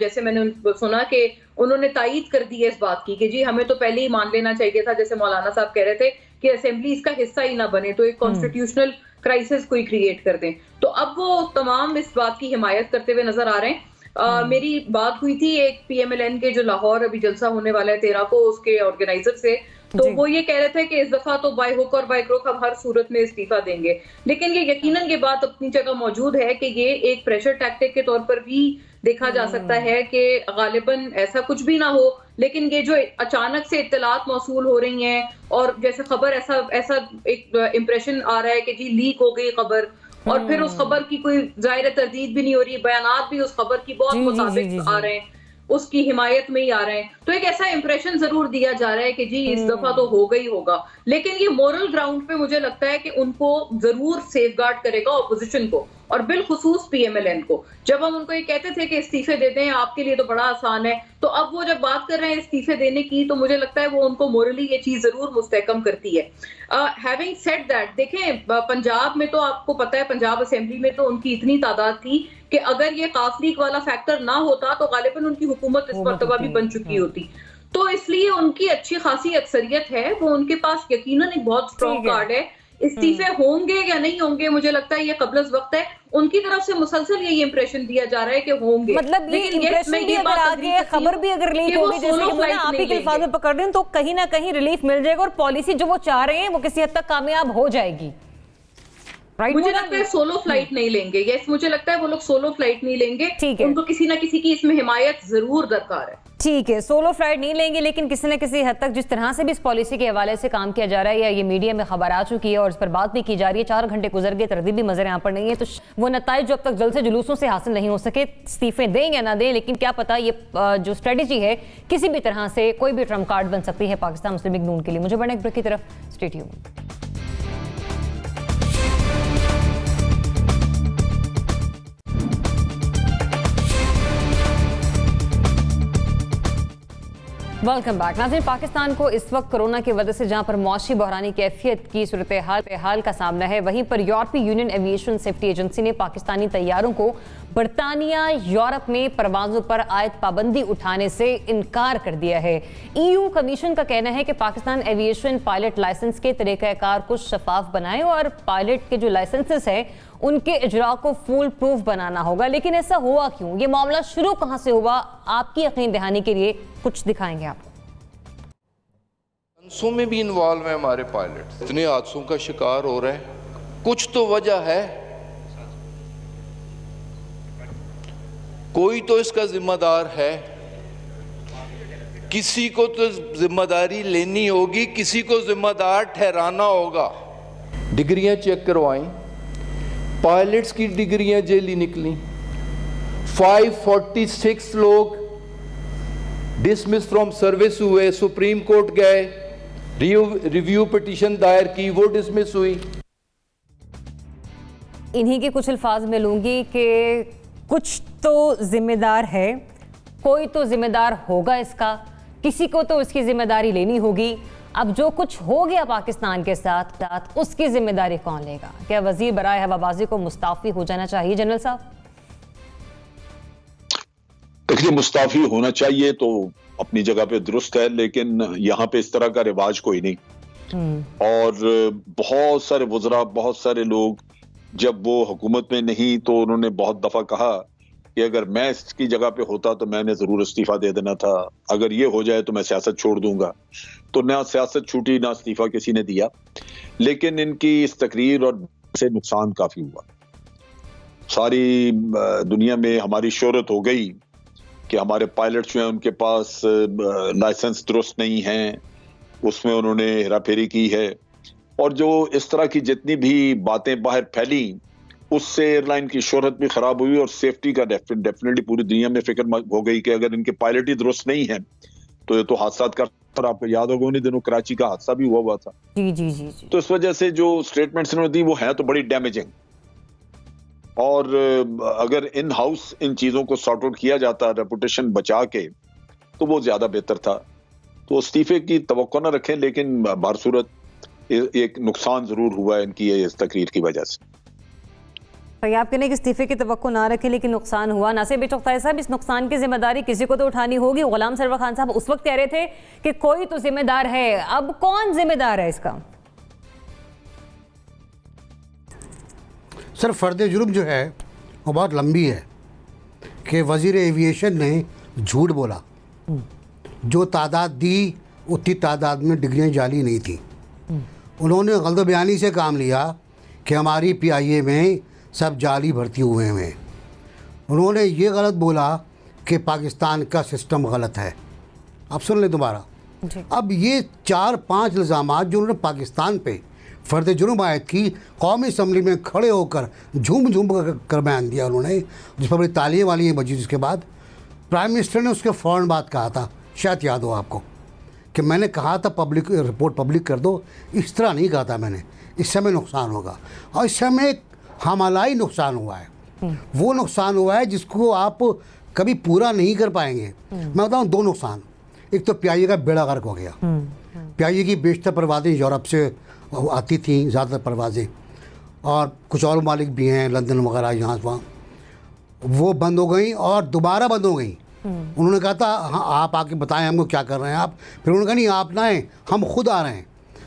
जैसे मैंने सुना कि उन्होंने तायीद कर दी है इस बात की कि जी हमें तो पहले ही मान लेना चाहिए था, जैसे मौलाना साहब कह रहे थे कि असेंबली इसका हिस्सा ही ना बने, तो एक कॉन्स्टिट्यूशनल क्राइसिस कोई क्रिएट कर दें। तो अब वो तमाम इस बात की हिमायत करते हुए नजर आ रहे हैं। मेरी बात हुई थी एक PMLN के जो लाहौर अभी जलसा होने वाला है 13 को, उसके ऑर्गेनाइजर से, तो वो ये कह रहे थे कि इस दफा तो बाय हुक और बाय क्रुक हम हर सूरत में इस्तीफा देंगे। लेकिन ये यकीनन ये बात अपनी जगह मौजूद है कि ये एक प्रेशर टैक्टिक के तौर पर भी देखा जा सकता है कि गालिबन ऐसा कुछ भी ना हो, लेकिन ये जो अचानक से इत्तलात मौसूल हो रही हैं, और जैसे खबर ऐसा एक इंप्रेशन आ रहा है कि जी लीक हो गई खबर, और फिर उस खबर की कोई जाहिर तरदीद भी नहीं हो रही, बयानात भी उस खबर की बहुत मुताबिक आ रहे हैं, उसकी हिमायत में ही आ रहे हैं। तो एक ऐसा इंप्रेशन जरूर दिया जा रहा है कि जी इस दफा तो होगा ही होगा। लेकिन ये मोरल ग्राउंड पे मुझे लगता है कि उनको जरूर सेफगार्ड करेगा ऑपोजिशन को, और बिलखुसूस PMLN को। जब हम उनको ये कहते थे कि इस्तीफे देते हैं आपके लिए तो बड़ा आसान है, तो अब वो जब बात कर रहे हैं इस्तीफे देने की, तो मुझे लगता है वो उनको मोरली ये चीज जरूर मुस्तहकम करती है। हैविंग सेड दैट, देखें पंजाब में तो आपको पता है, पंजाब असेंबली में तो उनकी इतनी तादाद थी कि अगर ये काफ लीग वाला फैक्टर ना होता तो गालिबन उनकी हुकूमत इस मर्तबा भी बन चुकी होती। तो इसलिए उनकी अच्छी खासी अक्सरियत है, वो उनके पास यकीनन एक बहुत स्ट्रॉन्ग कार्ड है। इस्तीफे होंगे या नहीं होंगे, मुझे लगता है ये कबल वक्त है। उनकी तरफ से मुसलसल यही इंप्रेशन दिया जा रहा है कि होंगे, मतलब ये इंप्रेशन भी अगर आ गई, खबर भी अगर लीक होगी, जैसे कि आप ही के अल्फाज में पकड़ रहे हैं, तो कहीं ना कहीं रिलीफ मिल जाएगा और पॉलिसी जो वो चाह रहे हैं वो किसी हद तक कामयाब हो जाएगी। मुझे लगता है सोलो फ्लाइट नहीं लेंगे, यस मुझे लगता है वो लोग सोलो फ्लाइट नहीं लेंगे, उनको किसी ना किसी की इसमें हिमायत जरूर दरकार है। ठीक है, सोलो फ्लाइट नहीं लेंगे, लेकिन किसी न किसी हद तक जिस तरह से भी इस पॉलिसी के हवाले से काम किया जा रहा है, या ये मीडिया में खबर आ चुकी है और इस पर बात भी की जा रही है, 4 घंटे गुजर गए, तरदीद भी मज़र यहाँ पर नहीं है, तो वो नताइज जो अब तक जल्द से जुलूसों से हासिल नहीं हो सके, इस्तीफे दें या ना दें, लेकिन क्या पता ये जो स्ट्रेटजी है किसी भी तरह से कोई भी ट्रम्प कार्ड बन सकती है पाकिस्तान मुस्लिम लीग नून के लिए। मुझे बढ़ने एक ब्रेक की तरफ, स्टे ट्यून्ड। Welcome back. नाज़रीन, पाकिस्तान को इस वक्त कोरोना की वजह से जहां पर मौशी बहरानी कैफियत की सूरत हाल का सामना है, वहीं पर यूरोपीय यूनियन एविएशन सेफ्टी एजेंसी ने पाकिस्तानी तैयारों को बरतानिया यूरोप में परवाजों पर आयद पाबंदी उठाने से इनकार कर दिया है। EU कमीशन का कहना है कि पाकिस्तान एविएशन पायलट लाइसेंस के तरीक़ाकार को शफाफ बनाए और पायलट के जो लाइसेंसेस है उनके इजरा को फुल प्रूफ बनाना होगा। लेकिन ऐसा हुआ क्यों, ये मामला शुरू कहां से हुआ, आपकी यकीन दहानी के लिए कुछ दिखाएंगे आपको। हादसों में भी इन्वॉल्व है हमारे पायलट, इतने हादसों का शिकार हो रहे हैं, कुछ तो वजह है, कोई तो इसका जिम्मेदार है, किसी को तो जिम्मेदारी लेनी होगी, किसी को जिम्मेदार ठहराना होगा। डिग्रियां चेक करवाएं, पायलट्स की डिग्रियां जेली निकली, 546 लोग डिसमिस फ्रॉम सर्विस हुए, सुप्रीम कोर्ट गए, रिव्यू पिटीशन दायर की, वो डिसमिस हुई। इन्हीं के कुछ अल्फाज में लूंगी कि कुछ तो जिम्मेदार है, कोई तो जिम्मेदार होगा इसका, किसी को तो इसकी जिम्मेदारी लेनी होगी। अब जो कुछ हो गया पाकिस्तान के साथ उसकी जिम्मेदारी कौन लेगा? क्या वजीर बराए हवाबाजी को मुस्ताफी हो जाना चाहिए जनरल साहब? देखिए, मुस्ताफी होना चाहिए तो अपनी जगह पे दुरुस्त है, लेकिन यहाँ पे इस तरह का रिवाज कोई नहीं। और बहुत सारे वज़रा, बहुत सारे लोग जब वो हुकूमत में नहीं तो उन्होंने बहुत दफा कहा कि अगर मैं इसकी जगह पे होता तो मैंने जरूर इस्तीफा दे देना था, अगर ये हो जाए तो मैं सियासत छोड़ दूंगा। तो ना सियासत छूटी ना इस्तीफा किसी ने दिया, लेकिन इनकी इस तकरीर और से नुकसान काफी हुआ। सारी दुनिया में हमारी शोहरत हो गई कि हमारे पायलट्स जो हैं उनके पास लाइसेंस दुरुस्त नहीं है, उसमें उन्होंने हेराफेरी की है। और जो इस तरह की जितनी भी बातें बाहर फैली उससे एयरलाइन की शोहरत भी खराब हुई और सेफ्टी का डेफिनेटली पूरी दुनिया में फिक्र हो गई कि अगर इनके पायलट ही दुरुस्त नहीं है तो ये तो हादसा का, आपको याद होगा उन्हीं दिनों कराची का हादसा भी हुआ था। जी जी जी जी। तो इस वजह से जो स्टेटमेंट्स इन्होंने दी वो है तो बड़ी डैमेजिंग, और अगर इन हाउस इन चीजों को सॉर्ट आउट किया जाता रेपुटेशन बचा के तो वो ज्यादा बेहतर था। तो इस्तीफे की तवक्को न रखें, लेकिन बारसूरत एक नुकसान जरूर हुआ है इनकी इस तकरीर की वजह से। तो आप कहने कि इस्तीफे की तवक्को ना रखें लेकिन नुकसान हुआ। नासिर बिचौकताई साहब, इस नुकसान की जिम्मेदारी किसी को तो उठानी होगी। गुलाम सरवर खान साहब उस वक्त कह रहे थे कि कोई तो जिम्मेदार है, अब कौन जिम्मेदार है इसका? सर, फर्द जुर्म जो है वो बहुत लंबी है कि वज़ीर एविएशन ने झूठ बोला, जो तादाद दी उतनी तादाद में डिग्रियाँ जाली नहीं थी। उन्होंने गलत बयानी से काम लिया कि हमारी PIA में सब जाली भर्ती हुए हैं। उन्होंने ये गलत बोला कि पाकिस्तान का सिस्टम गलत है। अब सुन ले दोबारा। अब ये 4-5 इल्ज़ामात जो उन्होंने पाकिस्तान पे फ़र्द जुर्म आयद की, कौमी असम्बली में खड़े होकर झूम झूम कर बयान दिया उन्होंने, जिस पर बड़ी तालियां वाली बजी। जिसके बाद प्राइम मिनिस्टर ने उसके फ़ौरन बाद कहा था, शायद याद हो आपको, कि मैंने कहा था पब्लिक रिपोर्ट पब्लिक कर दो। इस तरह नहीं कहा था मैंने, इस समय नुकसान होगा। और इस समय एक हमलाई नुकसान हुआ है, वो नुकसान हुआ है जिसको आप कभी पूरा नहीं कर पाएंगे। मैं बताऊँ 2 नुकसान। एक तो PIA का बेड़ा गर्क हो गया। PIA की बेशतर परवाज़ें यूरोप से आती थी, ज़्यादातर परवाज़ें, और कुछ और ममालिक भी हैं, लंदन वगैरह, यहाँ वहाँ, वो बंद हो गई और दोबारा बंद हो गई। उन्होंने कहा था हाँ आप आके बताएं हमको क्या कर रहे हैं आप। फिर उन्होंने कहा नहीं आप ना आए, हम खुद आ रहे हैं।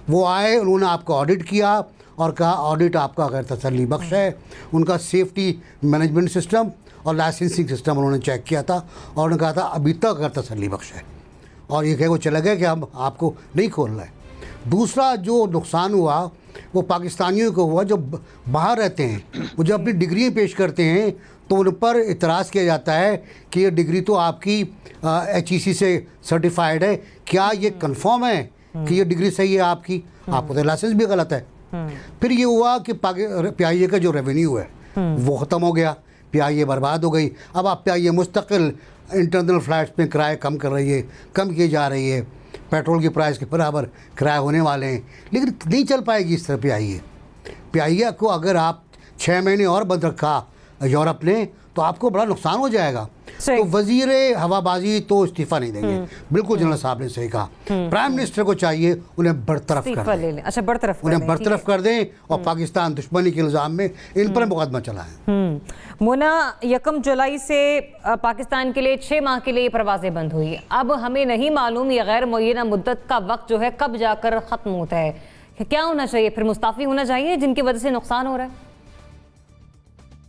वो आए, उन्होंने आपको ऑडिट किया और कहा ऑडिट आपका गैर तसल्ली बख्श है। उनका सेफ्टी मैनेजमेंट सिस्टम और लाइसेंसिंग सिस्टम उन्होंने चेक किया था और उन्होंने कहा था अभी तक गैर तसल्ली बख्श है, और ये कह वो चला गया कि हम आपको नहीं खोल रहे हैं। दूसरा जो नुकसान हुआ वो पाकिस्तानियों को हुआ जो बाहर रहते हैं। वो जब अपनी डिग्री पेश करते हैं तो उन पर इतराज़ किया जाता है कि ये डिग्री तो आपकी HEC से सर्टिफाइड है, क्या ये कंफर्म है कि ये डिग्री सही है आपकी? आपको तो लाइसेंस भी गलत है। फिर ये हुआ कि PIA का जो रेवेन्यू है वो ख़त्म हो गया, PIA बर्बाद हो गई। अब आप PIA मुस्तकिल इंटरनल फ़्लाइट्स में किराए कम कर रही है, कम की जा रही है, पेट्रोल की प्राइस के बराबर किराए होने वाले हैं, लेकिन नहीं चल पाएगी इस तरह। PIA को अगर आप 6 महीने और बंद रखा यूरोप ने तो आपको बड़ा नुकसान हो जाएगा। तो वजीर हवाबाजी तो इस्तीफा नहीं देंगे, बिल्कुल जनरल साहब ने सही कहा। प्राइम मिनिस्टर को चाहिए उन्हें बरतरफ कर दें। अच्छा, उन्हें बरतरफ कर दें और पाकिस्तान दुश्मनी के इल्ज़ाम में इन पर मुकदमा चलाएं। मोना, 1 जुलाई से पाकिस्तान के लिए 6 माह के लिए परवाजें बंद हुई। अब हमें नहीं मालूम ये गैर मुअय्यना मुद्दत का वक्त जो है कब जाकर ख़त्म होता है। क्या होना चाहिए फिर? मुस्ताफ़ी होना चाहिए जिनकी वजह से नुकसान हो रहा है?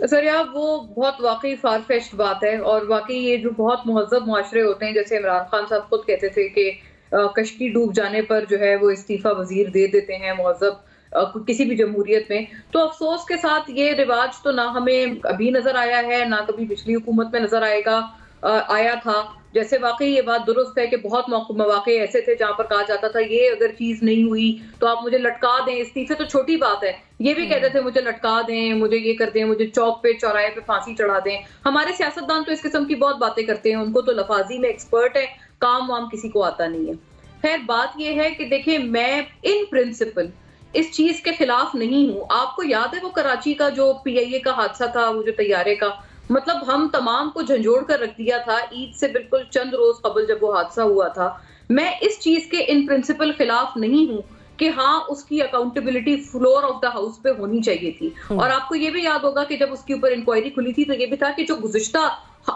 सर यार, वो बहुत वाकई फारफेस्ट बात है। और वाकई ये जो बहुत महज़ब मुआशरे होते हैं, जैसे इमरान खान साहब खुद कहते थे कि कश्ती डूब जाने पर जो है वो इस्तीफा वजीर दे देते हैं महज़ब किसी भी जमहूरियत में। तो अफसोस के साथ ये रिवाज तो ना हमें अभी नजर आया है, ना कभी पिछली हुकूमत में नजर आया था। जैसे वाकई ये बात दुरुस्त है कि बहुत मौके ऐसे थे जहां पर कहा जाता था ये अगर चीज नहीं हुई तो आप मुझे लटका दें। इस्तीफे तो छोटी बात है, ये भी कहते थे मुझे लटका दें, मुझे ये कर दें, मुझे चौक पे चौराहे पे फांसी चढ़ा दें। हमारे सियासतदान तो इस किस्म की बहुत बातें करते हैं, उनको तो लफाजी में एक्सपर्ट है, काम वाम किसी को आता नहीं है। खैर बात यह है कि देखिए, मैं इन प्रिंसिपल इस चीज के खिलाफ नहीं हूं। आपको याद है वो कराची का जो PIA का हादसा था, वो जो तैयारे का, मतलब हम तमाम को झंझोड़ कर रख दिया था ईद से बिल्कुल चंद रोज कबल जब वो हादसा हुआ था। मैं इस चीज के इन प्रिंसिपल खिलाफ नहीं हूं कि हाँ, उसकी accountability floor of the house पे होनी चाहिए थी। और आपको ये भी याद होगा कि जब उसके ऊपर इंक्वायरी खुली थी तो ये भी था कि जो गुज़िश्ता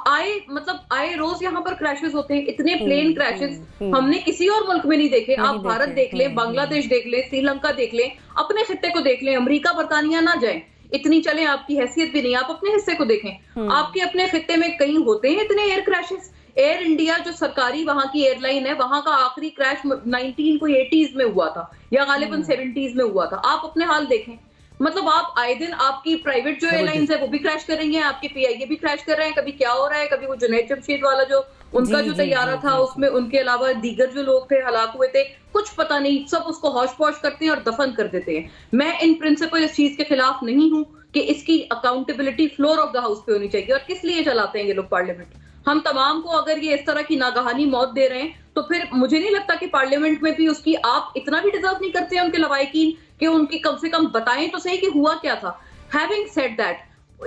आए रोज यहाँ पर क्रैशेस होते हैं, इतने प्लेन क्रैशेस हमने किसी और मुल्क में नहीं देखे। आप भारत देख लें, बांग्लादेश देख लें, श्रीलंका देख लें, अपने खित्ते को देख लें, अमेरिका बरतानिया ना जाए, इतनी चले, आपकी हैसियत भी नहीं, आप अपने हिस्से को देखें, आपके अपने खित्ते में कहीं होते हैं इतने एयर क्रैशेस। एयर इंडिया जो सरकारी वहां की एयरलाइन है, वहां का आखिरी क्रैश 1980s में हुआ था या गालिबन 70s में हुआ था। आप अपने हाल देखें, मतलब आप आए दिन आपकी प्राइवेट जो एयरलाइंस है वो भी क्रैश कर रही हैं, आपके PIA भी क्रैश कर रहे हैं। कभी क्या हो रहा है, कभी वो जुनैद जमशेद वाला जो उनका जो तैयारा था उसमें उनके अलावा दीगर जो लोग थे हलाक हुए थे, कुछ पता नहीं, सब उसको हौश पौश करते हैं और दफन कर देते हैं। मैं इन प्रिंसिपल इस चीज के खिलाफ नहीं हूं कि इसकी accountability floor of the house पे होनी चाहिए। और किस लिए चलाते हैं ये लोग पार्लियामेंट? हम तमाम को अगर ये इस तरह की नागहानी मौत दे रहे हैं तो फिर मुझे नहीं लगता कि पार्लियामेंट में भी उसकी आप इतना भी डिजर्व नहीं करते हैं उनके लवाहिकीन कि उनकी कम से कम बताएं तो सही कि हुआ क्या था। हैविंग सेड दैट,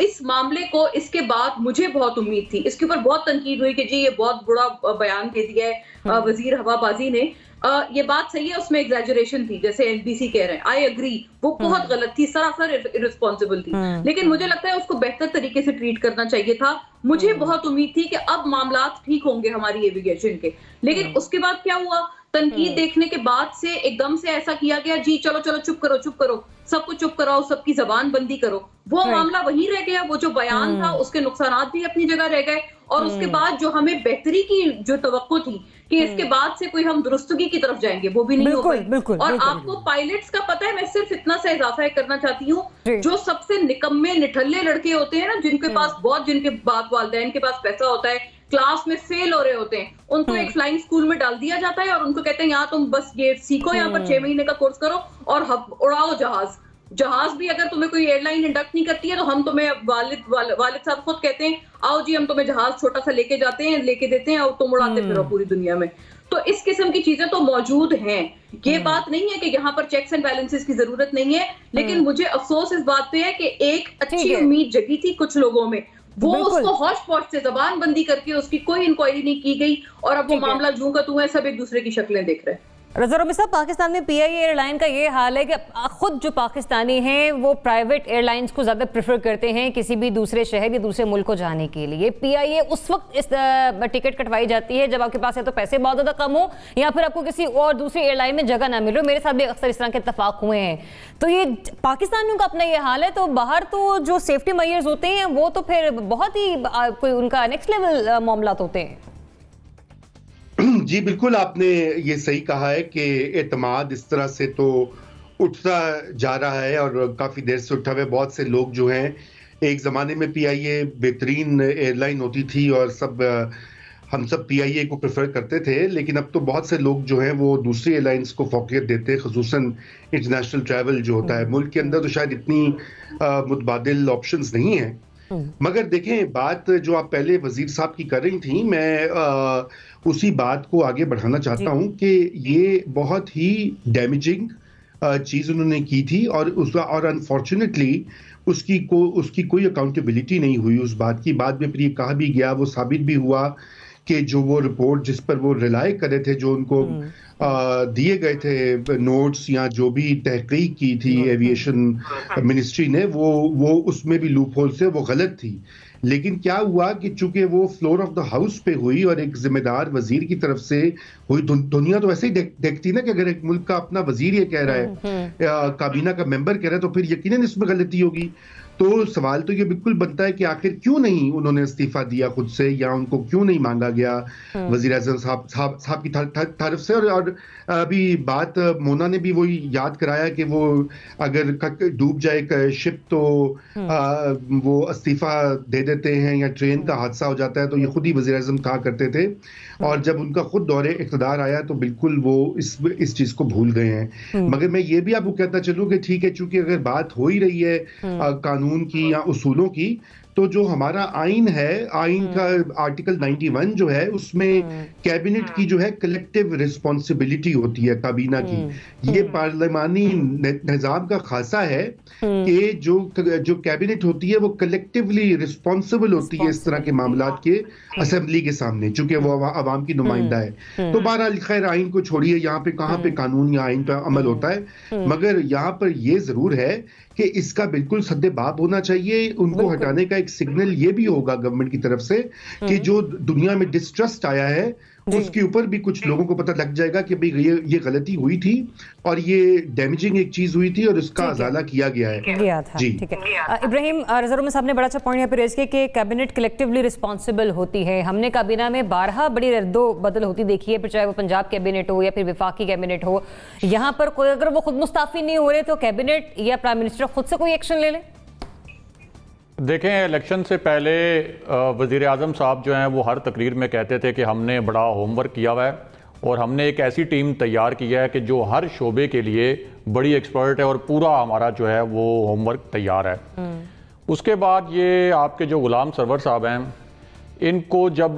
इस मामले को इसके बाद मुझे बहुत उम्मीद थी, इसके ऊपर बहुत तनकीद हुई कि जी ये बहुत बुरा बयान दे दिया है वजीर हवाबाजी ने। ये बात सही है, उसमें एग्जैजरेशन थी, जैसे NBC कह रहे हैं, आई एग्री, वो बहुत गलत थी, सरासर इररिस्पॉन्सिबल थी। लेकिन मुझे लगता है उसको बेहतर तरीके से ट्रीट करना चाहिए था। मुझे बहुत उम्मीद थी कि अब मामला ठीक होंगे हमारी एविगेशन के, लेकिन उसके बाद क्या हुआ, तनकीद देखने के बाद से एकदम से ऐसा किया गया, जी चलो चलो चुप करो, सबको चुप कराओ, सबकी जबान बंदी करो। वो मामला वहीं रह गया, वो जो बयान था उसके नुकसानात भी अपनी जगह रह गए। और उसके बाद जो हमें बेहतरी की जो तवक्को थी कि इसके बाद से कोई हम दुरुस्तगी की तरफ जाएंगे, वो भी नहीं हो पाई। और आपको पायलट्स का पता है, मैं सिर्फ इतना सा इजाफा करना चाहती हूँ, जो सबसे निकम्मे निठल्ले लड़के होते हैं ना, जिनके पास जिनके बाप वालिदैन के पास पैसा होता है, क्लास में फेल हो रहे होते हैं, उनको एक फ्लाइंग स्कूल में डाल दिया जाता है और उनको कहते हैं यहाँ तुम बस ये सीखो, यहाँ पर 6 महीने का कोर्स करो और उड़ाओ जहाज भी अगर तुम्हें कोई एयरलाइन इंडक्ट नहीं करती है तो हम तुम्हें, वालिद साहब खुद कहते हैं, आओ जी हम तुम्हें जहाज छोटा सा लेके देते हैं और तुम उड़ाते फिरो पूरी दुनिया में। तो इस किस्म की चीजें तो मौजूद हैं। ये बात नहीं है कि यहाँ पर चेक्स एंड बैलेंसेस की जरूरत नहीं है, लेकिन मुझे अफसोस इस बात पे है कि एक अच्छी उम्मीद जगी थी कुछ लोगों में, वो उसको हौश पौश से जबान बंदी करके उसकी कोई इंक्वायरी नहीं की गई और अब वो मामला जूं का तू है, सब एक दूसरे की शक्लें देख रहे हैं। रज़ा रमीज़ साहब, पाकिस्तान में PIA एयरलाइन का ये हाल है कि खुद जो पाकिस्तानी हैं वो प्राइवेट एयरलाइंस को ज़्यादा प्रेफर करते हैं किसी भी दूसरे शहर या दूसरे मुल्क को जाने के लिए। PIA उस वक्त इस टिकट कटवाई जाती है जब आपके पास या तो पैसे बहुत ज़्यादा कम हो या फिर आपको किसी और दूसरी एयरलाइन में जगह ना मिल रही हो। मेरे साथ भी अक्सर इस तरह के इत्तेफाक हुए हैं। तो ये पाकिस्तानियों का अपना ये हाल है, तो बाहर तो जो सेफ्टी मेजर्स होते हैं वो तो फिर बहुत ही कोई उनका नेक्स्ट लेवल मामला होते हैं। जी बिल्कुल, आपने ये सही कहा है कि एतमाद इस तरह से तो उठता जा रहा है और काफ़ी देर से उठा हुआ है। बहुत से लोग जो हैं, एक ज़माने में PIA बेहतरीन एयरलाइन होती थी और हम सब PIA को प्रेफर करते थे, लेकिन अब तो बहुत से लोग जो हैं वो दूसरी एयरलाइंस को फौकियत देते हैं, ख़ुसूसन इंटरनेशनल ट्रैवल जो होता है। मुल्क के अंदर तो शायद इतनी मुतबादिल ऑप्शंस नहीं हैं। मगर देखें, बात जो आप पहले वजीर साहब की कर रही थी, मैं उसी बात को आगे बढ़ाना चाहता हूं कि ये बहुत ही डैमेजिंग चीज़ उन्होंने की थी और अनफॉर्चुनेटली उसकी कोई अकाउंटेबिलिटी नहीं हुई उस बात की। बाद में फिर ये कहा भी गया, वो साबित भी हुआ कि जो वो रिपोर्ट जिस पर वो रिलाय कर रहे थे, जो उनको दिए गए थे नोट्स या जो भी तहकीक की थी एविएशन मिनिस्ट्री ने, वो उसमें भी लूप होल से वो गलत थी। लेकिन क्या हुआ कि चूंकि वो फ्लोर ऑफ द हाउस पे हुई और एक जिम्मेदार वजीर की तरफ से हुई, दुनिया तो वैसे ही देखती ना कि अगर एक मुल्क का अपना वजीर ये कह रहा है, काबीना का मेंबर कह रहा है, तो फिर यकीनन इसमें गलती होगी। तो सवाल तो ये बिल्कुल बनता है कि आखिर क्यों नहीं उन्होंने इस्तीफा दिया खुद से, या उनको क्यों नहीं मांगा गया वजीर आज़म साहब की तरफ से। और अभी बात मोना ने भी वही याद कराया कि वो अगर डूब जाए शिप तो वो इस्तीफा दे देते हैं, या ट्रेन का हादसा हो जाता है तो ये खुद ही वजीर आज़म कहा करते थे। और जब उनका खुद दौरे इक़्तिदार आया तो बिल्कुल वो इस चीज़ को भूल गए हैं। मगर मैं ये भी आपको कहता चलूँ कि ठीक है, चूंकि अगर बात हो ही रही है कानून की या उसूलों की, तो जो हमारा आइन है, आइन का आर्टिकल 91 जो है, उसमें कैबिनेट की जो है कलेक्टिव रिस्पॉन्सिबिलिटी होती है काबीना की। ये पार्लिमानी निज़ाम का खासा है कि जो कैबिनेट होती है वो कलेक्टिवली रिस्पॉन्सिबल होती है इस तरह के मामलात के असेंबली के सामने, चूंकि वो आवाम की नुमाइंदा है। तो बहरहाल खैर आइन को छोड़िए, यहाँ पे कहाँ पे कानून या आइन पर अमल होता है, मगर यहाँ पर ये जरूर है कि इसका बिल्कुल सद्देबाब होना चाहिए। उनको हटाने का एक सिग्नल ये भी होगा गवर्नमेंट की तरफ से कि जो दुनिया में डिस्ट्रस्ट आया है उसके ऊपर भी कुछ लोगों को पता लग जाएगा कि भाई ये गलती हुई थी और ये डैमेजिंग एक चीज हुई थी और इसका अजाला किया गया है। जी ठीक है। इब्राहिम रज़ा उम्मेद साहब ने बड़ा अच्छा पॉइंट यहाँ पे रेज किया कि कैबिनेट कलेक्टिवली रिस्पॉन्सिबल होती है। हमने काबीना में 12 बड़ी रद्दो बदल होती देखी है, फिर चाहे वो पंजाब कैबिनेट हो या फिर वफाकी कैबिनेट हो। यहाँ पर कोई अगर वो खुद मुस्ताफी नहीं हो रहे तो कैबिनेट या प्राइम मिनिस्टर खुद से कोई एक्शन ले ले। देखें, इलेक्शन से पहले वज़ीर आज़म साहब जो हैं वो हर तकरीर में कहते थे कि हमने बड़ा होमवर्क किया हुआ है और हमने एक ऐसी टीम तैयार की है कि जो हर शोबे के लिए बड़ी एक्सपर्ट है और पूरा हमारा जो है वो होमवर्क तैयार है। उसके बाद ये आपके जो गुलाम सरवर साहब हैं, इनको जब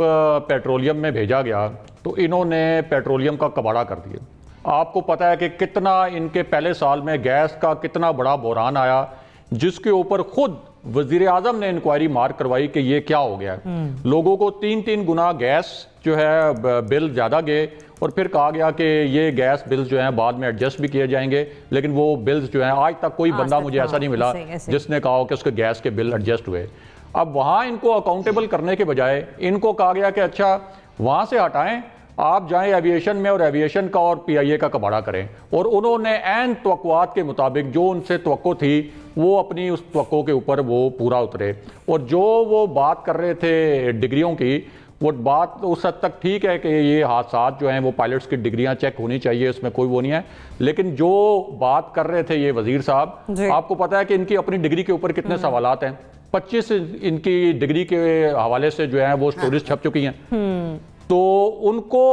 पेट्रोलियम में भेजा गया तो इन्होंने पेट्रोलियम का कबाड़ा कर दिया। आपको पता है कि कितना इनके पहले साल में गैस का कितना बड़ा बहरान आया, जिसके ऊपर खुद वजीर आजम ने इंक्वायरी मार्क करवाई कि ये क्या हो गया है। लोगों को 3-3 गुना गैस जो है बिल ज़्यादा गए और फिर कहा गया कि ये गैस बिल्स जो हैं बाद में एडजस्ट भी किए जाएंगे, लेकिन वो बिल्स जो हैं आज तक कोई बंदा मुझे ऐसा नहीं मिला जिसने कहा हो कि उसके गैस के बिल एडजस्ट हुए। अब वहाँ इनको अकाउंटेबल करने के बजाय इनको कहा गया कि अच्छा वहाँ से हटाएं, आप जाएं एविएशन में और एविएशन का और पीआईए का कबाड़ा करें। और उन्होंने ऐन तवक्कुआत के मुताबिक जो उनसे तवक्को थी वो अपनी उस तवक्को के ऊपर वो पूरा उतरे। और जो वो बात कर रहे थे डिग्रियों की, वो बात उस हद तक ठीक है कि ये हादसा जो हैं वो पायलट्स की डिग्रियां चेक होनी चाहिए, इसमें कोई वो नहीं है। लेकिन जो बात कर रहे थे ये वजीर साहब, आपको पता है कि इनकी अपनी डिग्री के ऊपर कितने सवालात हैं। 25 इनकी डिग्री के हवाले से जो है वो स्टोरीज छप चुकी हैं। तो उनको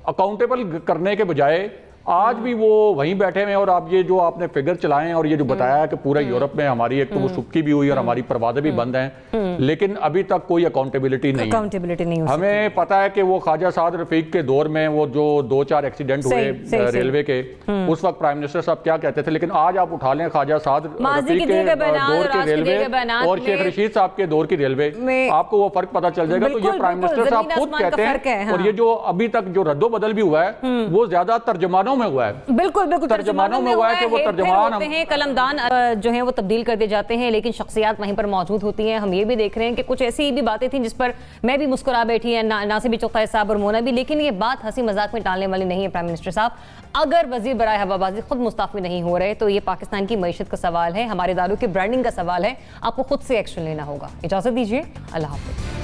अकाउंटेबल करने के बजाय आज भी वो वहीं बैठे हुए हैं। और आप ये जो आपने फिगर चलाएं और ये जो बताया कि पूरे यूरोप में हमारी एक तो वो सुक्की भी हुई और हमारी परवाज़ें भी बंद हैं, लेकिन अभी तक कोई अकाउंटेबिलिटी नहीं है। हमें पता है कि वो ख्वाजा साद रफीक के दौर में वो जो 2-4 एक्सीडेंट हुए रेलवे के, उस वक्त प्राइम मिनिस्टर साहब क्या कहते थे। लेकिन आज आप उठा लें ख्वाजा साद रफीक के दौर की रेलवे और शेख रशीद साहब के दौर की रेलवे, आपको वो फर्क पता चल जाएगा। तो ये प्राइम मिनिस्टर साहब खुद कहते हैं। और ये जो अभी तक जो रद्दो बदल भी हुआ है वो ज्यादा तर्जमानों में हुआ है। बिल्कुल तर्जमानों में हुआ है कि वो तर्जमान हैं, कलमदान जो हैं वो तब्दील कर दिए जाते हैं, लेकिन शख्सियात वहीं पर मौजूद होती हैं। हम ये भी देख रहे हैं कि कुछ ऐसी भी बातें थी जिस पर मैं भी मुस्कुरा बैठी है, नासिर चौथाई साहब और मोना भी, लेकिन ये बात हंसी मजाक में टालने वाली नहीं है। प्राइम मिनिस्टर साहब, अगर वजीर बराए हवाबाजी खुद मुस्ताफी नहीं हो रहे तो ये पाकिस्तान की मईशत का सवाल है, हमारे इदारों की ब्रांडिंग का सवाल है। आपको खुद से एक्शन लेना होगा। इजाजत दीजिए, अल्लाह हाफिज।